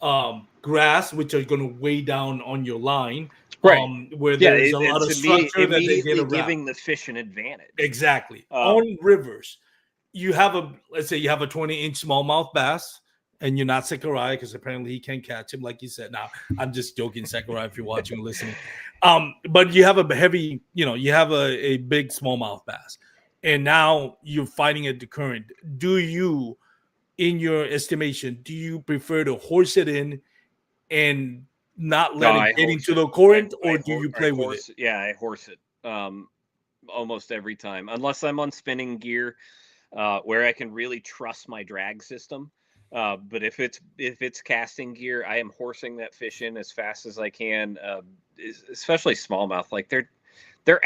Speaker 1: of grass, which are going to weigh down on your line,
Speaker 2: right?
Speaker 1: Where there's a lot of structure that they get around.
Speaker 2: Giving the fish an advantage.
Speaker 1: Exactly. On rivers, you have let's say you have a 20-inch smallmouth bass, and you're not Sakurai, because apparently he can't catch him, like you said. Now, I'm just joking, Sakurai, if you're watching or listening. But you have a heavy, you have a big smallmouth bass, and now you're fighting at the current. Do you, in your estimation, do you prefer to horse it in and not let it get into the current, or do you play with it?
Speaker 2: Yeah, I horse it almost every time, unless I'm on spinning gear, where I can really trust my drag system. But if it's casting gear, I am horsing that fish in as fast as I can. Especially smallmouth, like they're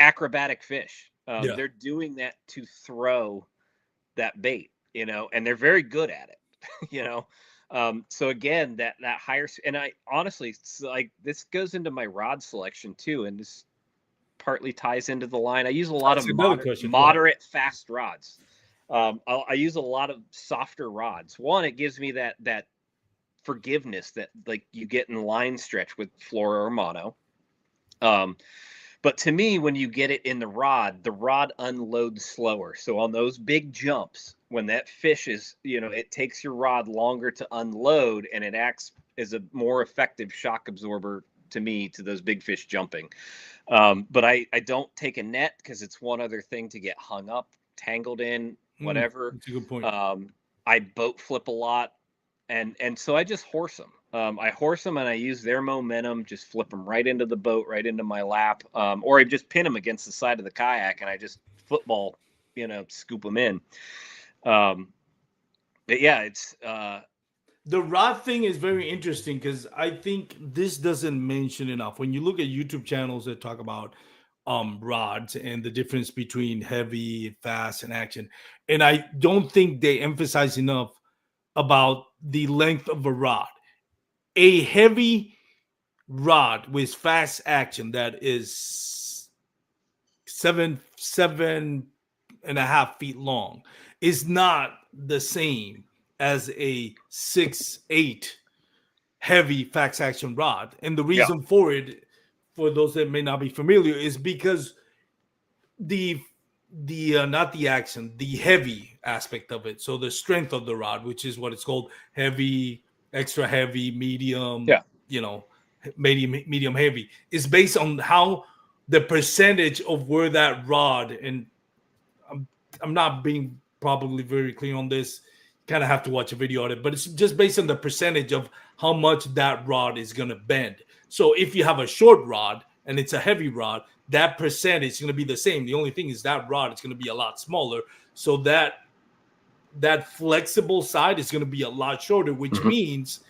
Speaker 2: acrobatic fish. They're doing that to throw that bait, and they're very good at it. So again, that higher, and I honestly, like, this goes into my rod selection too, and this partly ties into the line. I use a lot of moderate fast rods. I use a lot of softer rods. One, it gives me that forgiveness that, like, you get in line stretch with fluoro or mono. But to me, when you get it in the rod unloads slower. So on those big jumps, when that fish is, it takes your rod longer to unload, and it acts as a more effective shock absorber to me, to those big fish jumping. But I don't take a net, because it's one other thing to get hung up, tangled in, whatever.
Speaker 1: That's a good point.
Speaker 2: I boat flip a lot, and so I just horse them. I horse them, and I use their momentum, just flip them right into the boat, right into my lap, or I just pin them against the side of the kayak, and I just football, scoop them in. But yeah, it's
Speaker 1: the rod thing is very interesting, because I think this doesn't mention enough. When you look at YouTube channels that talk about rods and the difference between heavy, fast, and action, and I don't think they emphasize enough about the length of a rod. A heavy rod with fast action that is 7.5 feet long is not the same as a 6'8" heavy fast action rod. And the reason for it, for those that may not be familiar, is because the not the action, the heavy aspect of it. So the strength of the rod, which is what it's called, heavy, extra heavy, medium, medium heavy, is based on how the percentage of where that rod, and I'm not being probably very clear on this. Kind of have to watch a video on it, but it's just based on the percentage of how much that rod is going to bend. So if you have a short rod and it's a heavy rod, that percentage is going to be the same. The only thing is that rod is going to be a lot smaller, so that flexible side is going to be a lot shorter, which means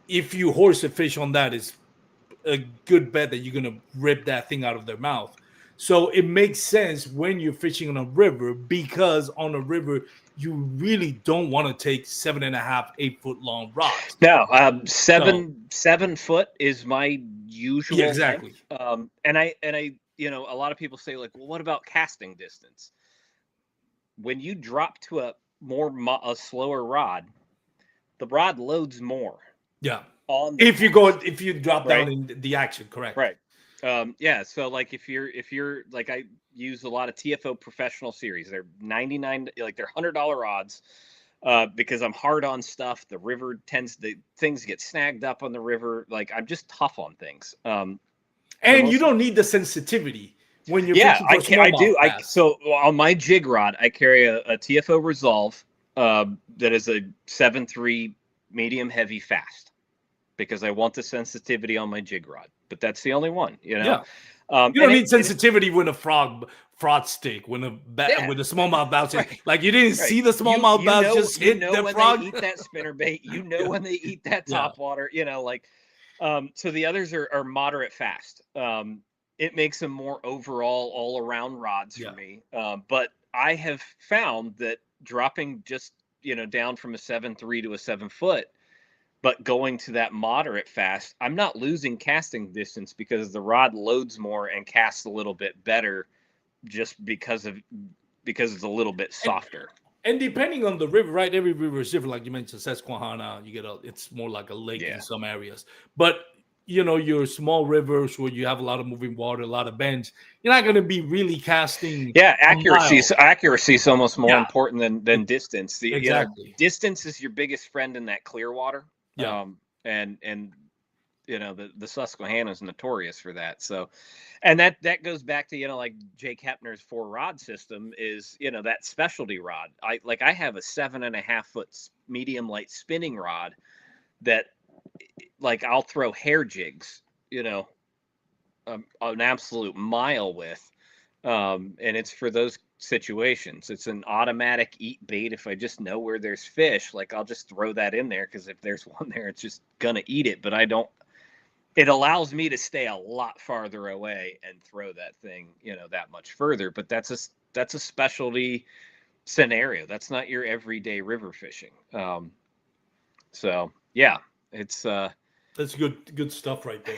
Speaker 1: if you horse a fish on that, is a good bet that you're going to rip that thing out of their mouth. So it makes sense when you're fishing on a river, because on a river you really don't want to take 7.5, 8 foot long rods.
Speaker 2: No, 7 foot is my usual.
Speaker 1: Yeah, exactly.
Speaker 2: And I, a lot of people say, like, well, what about casting distance? When you drop to a slower rod, the rod loads more.
Speaker 1: Yeah. If you drop down in the action, correct.
Speaker 2: Right. So like if you're like, I use a lot of TFO professional series. They're $99, like they're $100 rods, because I'm hard on stuff. The river things get snagged up on the river. Like, I'm just tough on things.
Speaker 1: And you don't need the sensitivity when you're fishing for smallmouth.
Speaker 2: So on my jig rod, I carry a TFO Resolve that is a 7.3 medium heavy fast, because I want the sensitivity on my jig rod. But that's the only one, you know.
Speaker 1: Yeah. You don't need sensitivity when a fraud stick, when a smallmouth bounces. Like, you didn't see the smallmouth bounce just hit the frog.
Speaker 2: They eat that spinner bait. When they eat that top water, so the others are moderate fast. It makes them more overall all around rods for me. But I have found that dropping just down from a 7.3 to a 7 foot, but going to that moderate fast, I'm not losing casting distance because the rod loads more and casts a little bit better, just because it's a little bit softer.
Speaker 1: And depending on the river, right? Every river is different. Like you mentioned, Susquehanna, it's more like a lake in some areas. But your small rivers where you have a lot of moving water, a lot of bends, you're not going to be really casting.
Speaker 2: Yeah, accuracy is almost more important than distance. Exactly. Distance is your biggest friend in that clear water.
Speaker 1: Yeah.
Speaker 2: And the Susquehanna is notorious for that. So, and that goes back to, like Jake Hepner's 4-rod system is, that specialty rod. I have a 7.5 foot medium light spinning rod that, like, I'll throw hair jigs, an absolute mile with. And it's for those situations. It's an automatic eat bait. If I just know where there's fish, like, I'll just throw that in there, because if there's one there, it's just gonna eat it. But it allows me to stay a lot farther away and throw that thing, that much further. But that's a specialty scenario. That's not your everyday river fishing. So yeah, it's
Speaker 1: that's good stuff right there.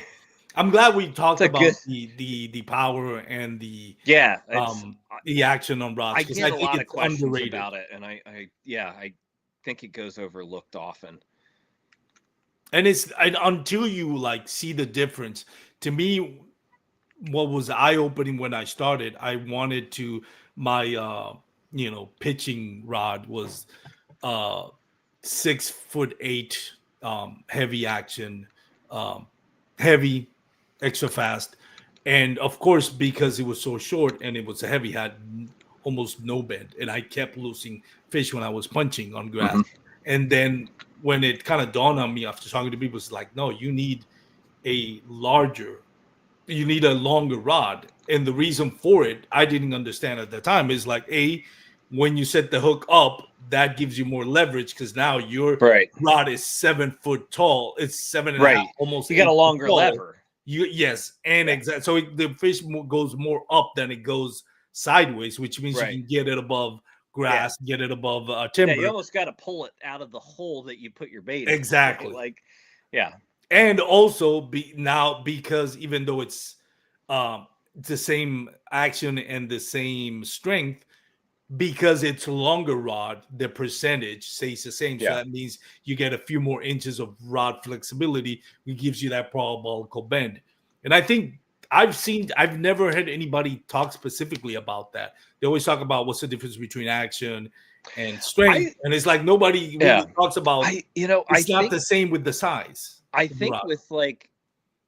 Speaker 1: I'm glad we talked about the power and the action on rods.
Speaker 2: I get a lot of questions underrated about it, and I think it goes overlooked often.
Speaker 1: And until you see the difference. To me, what was eye-opening when I started, I wanted to my pitching rod was 6'8", heavy action, heavy, extra fast, and of course, because it was so short and it was a heavy, had almost no bend, and I kept losing fish when I was punching on grass. And then when it kind of dawned on me after talking to people, it's like, no, you need a longer rod. And the reason for it, I didn't understand at the time, is like, when you set the hook up, that gives you more leverage, because now your rod is 7 foot tall. It's 7.5, almost.
Speaker 2: You got a longer lever.
Speaker 1: Exactly. So the fish goes more up than it goes sideways, which means you can get it above grass, get it above timber.
Speaker 2: Yeah, you almost got to pull it out of the hole that you put your bait in.
Speaker 1: Exactly.
Speaker 2: Right?
Speaker 1: And also because even though it's the same action and the same strength, because it's longer rod, the percentage stays the same. So that means you get a few more inches of rod flexibility, which gives you that parabolical bend. And I think I've never heard anybody talk specifically about that. They always talk about what's the difference between action and strength. And it's like nobody really talks about it's not the same with the size.
Speaker 2: I think with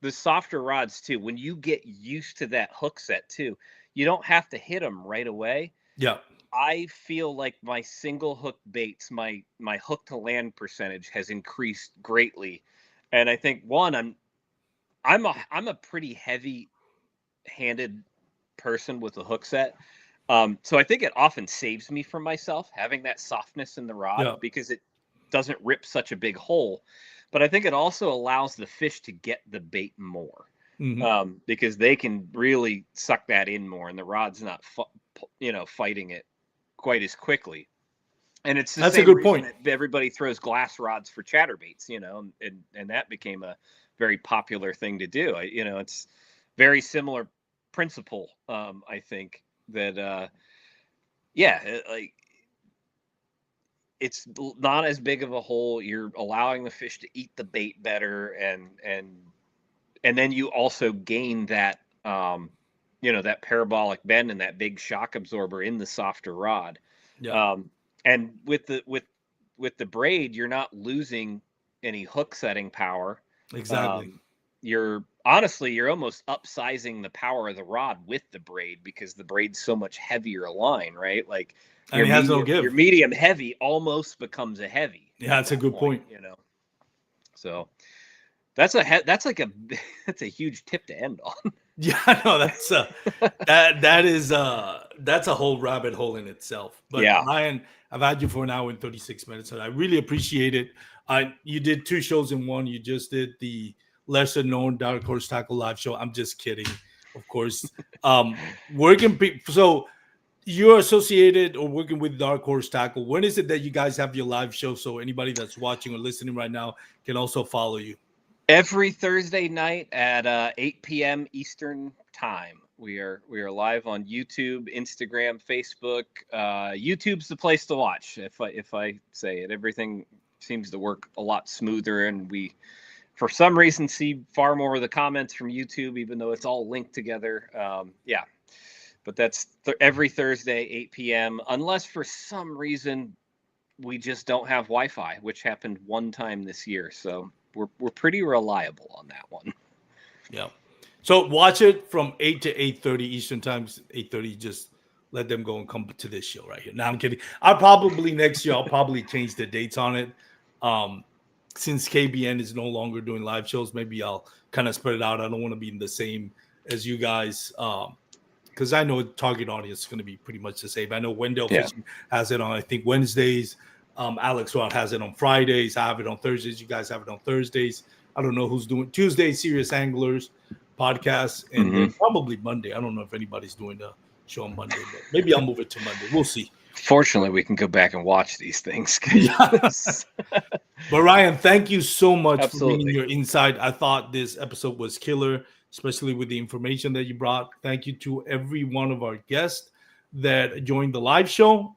Speaker 2: the softer rods too, when you get used to that hook set too, you don't have to hit them right away.
Speaker 1: Yeah.
Speaker 2: I feel like my single hook baits, my hook to land percentage has increased greatly. And I think I'm a pretty heavy handed person with a hook set. So I think it often saves me from myself having that softness in the rod because it doesn't rip such a big hole. But I think it also allows the fish to get the bait more because they can really suck that in more, and the rod's not, fighting it quite as quickly. And it's the same reason that everybody throws glass rods for chatterbaits, and that became a very popular thing to do. It's very similar principle. I think that, like, it's not as big of a hole. You're allowing the fish to eat the bait better, and then you also gain that, that parabolic bend and that big shock absorber in the softer rod.
Speaker 1: Yeah.
Speaker 2: And with the braid, you're not losing any hook setting power.
Speaker 1: Exactly.
Speaker 2: You're almost upsizing the power of the rod with the braid because the braid's so much heavier line, right? Like,
Speaker 1: and it has no give.
Speaker 2: Your medium heavy almost becomes a heavy.
Speaker 1: Yeah, that's a good point.
Speaker 2: So that's a huge tip to end on.
Speaker 1: Yeah, no, that's that's a whole rabbit hole in itself. But Ryan, I've had you for an hour and 36 minutes, and I really appreciate it. You did 2 shows in one. You just did the lesser known Dark Horse Tackle live show. I'm just kidding, of course. Where can people? So you're associated or working with Dark Horse Tackle. When is it that you guys have your live show? So anybody that's watching or listening right now can also follow you.
Speaker 2: Every Thursday night at 8 p.m. Eastern time. We are live on YouTube, Instagram, Facebook. YouTube's the place to watch. If I say it, everything seems to work a lot smoother, and we, for some reason, see far more of the comments from YouTube, even though it's all linked together. But that's every Thursday, 8 p.m. Unless for some reason we just don't have Wi-Fi, which happened one time this year. So we're pretty reliable on that one.
Speaker 1: Yeah. So watch it from 8 to 8:30 Eastern time. 8:30, just let them go and come to this show right here. Now I'm kidding. Next year I'll probably change the dates on it. Since KBN is no longer doing live shows, maybe I'll kind of spread it out. I don't want to be in the same as you guys. Because I know target audience is going to be pretty much the same. I know Wendell Fishing has it on, I think, Wednesdays. Alex Rod has it on Fridays. I have it on Thursdays. You guys have it on Thursdays. I don't know who's doing Tuesday. Serious Anglers podcast, and then probably Monday. I don't know if anybody's doing the show on Monday, but maybe I'll move it to Monday. We'll see.
Speaker 2: Fortunately, we can go back and watch these things.
Speaker 1: But Ryan, thank you so much for bringing your insight. I thought this episode was killer, especially with the information that you brought. Thank you to every one of our guests that joined the live show.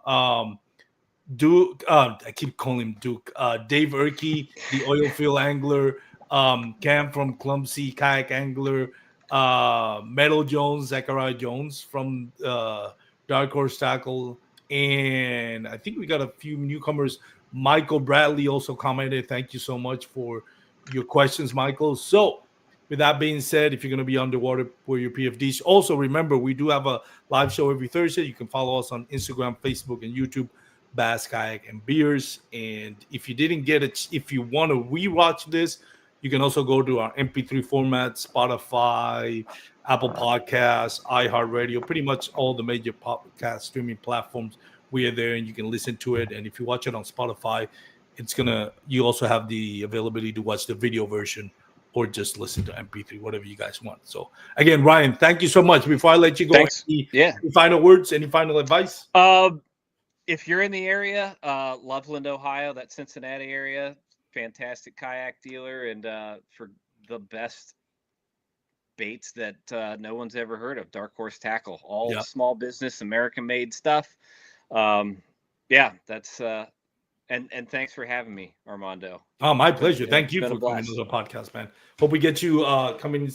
Speaker 1: Duke, I keep calling him Duke. Dave Erkey, the oil field angler. Cam from Clumsy Kayak Angler. Metal Jones, Zachariah Jones from Dark Horse Tackle. And I think we got a few newcomers. Michael Bradley also commented. Thank you so much for your questions, Michael. So, with that being said, if you're going to be underwater for your PFDs, also remember we do have a live show every Thursday. You can follow us on Instagram, Facebook, and YouTube, Bass, Kayak, and Beers. And if you didn't get it, if you want to rewatch this, you can also go to our MP3 format, Spotify, Apple Podcasts, iHeartRadio, pretty much all the major podcast streaming platforms. We are there, and you can listen to it. And if you watch it on Spotify, you also have the availability to watch the video version or just listen to MP3, whatever you guys want. So again, Ryan, thank you so much. Before I let you go, any final words, any final advice?
Speaker 2: If you're in the area, Loveland, Ohio, that Cincinnati area, fantastic kayak dealer, and for the best baits that no one's ever heard of, Dark Horse Tackle, all small business, American-made stuff. That's and thanks for having me, Armando.
Speaker 1: Oh, my pleasure. Thank you for coming to the podcast, man. Hope we get you coming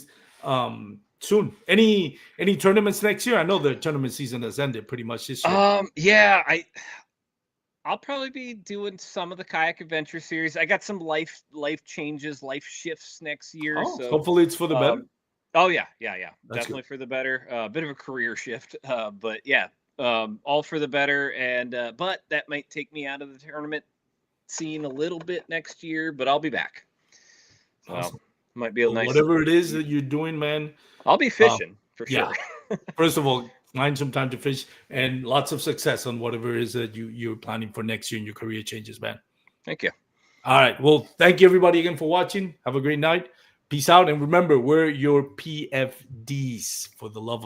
Speaker 1: soon. Any tournaments next year? I know the tournament season has ended pretty much this year.
Speaker 2: I'll probably be doing some of the kayak adventure series. I got some life changes, life shifts next year.
Speaker 1: Oh,
Speaker 2: So
Speaker 1: hopefully it's for the better.
Speaker 2: Oh yeah.
Speaker 1: That's
Speaker 2: Definitely
Speaker 1: good.
Speaker 2: for the better. A bit of a career shift, but yeah, all for the better. And but that might take me out of the tournament scene a little bit next year, but I'll be back. So
Speaker 1: Awesome.
Speaker 2: might be a
Speaker 1: Well,
Speaker 2: nice.
Speaker 1: whatever it is that you're doing, man.
Speaker 2: I'll be fishing for
Speaker 1: Yeah.
Speaker 2: sure.
Speaker 1: First of all, find some time to fish, and lots of success on whatever it is that you're planning for next year in your career changes, man.
Speaker 2: Thank you.
Speaker 1: All right. Well, thank you everybody again for watching. Have a great night. Peace out. And remember, we're your PFDs, for the love of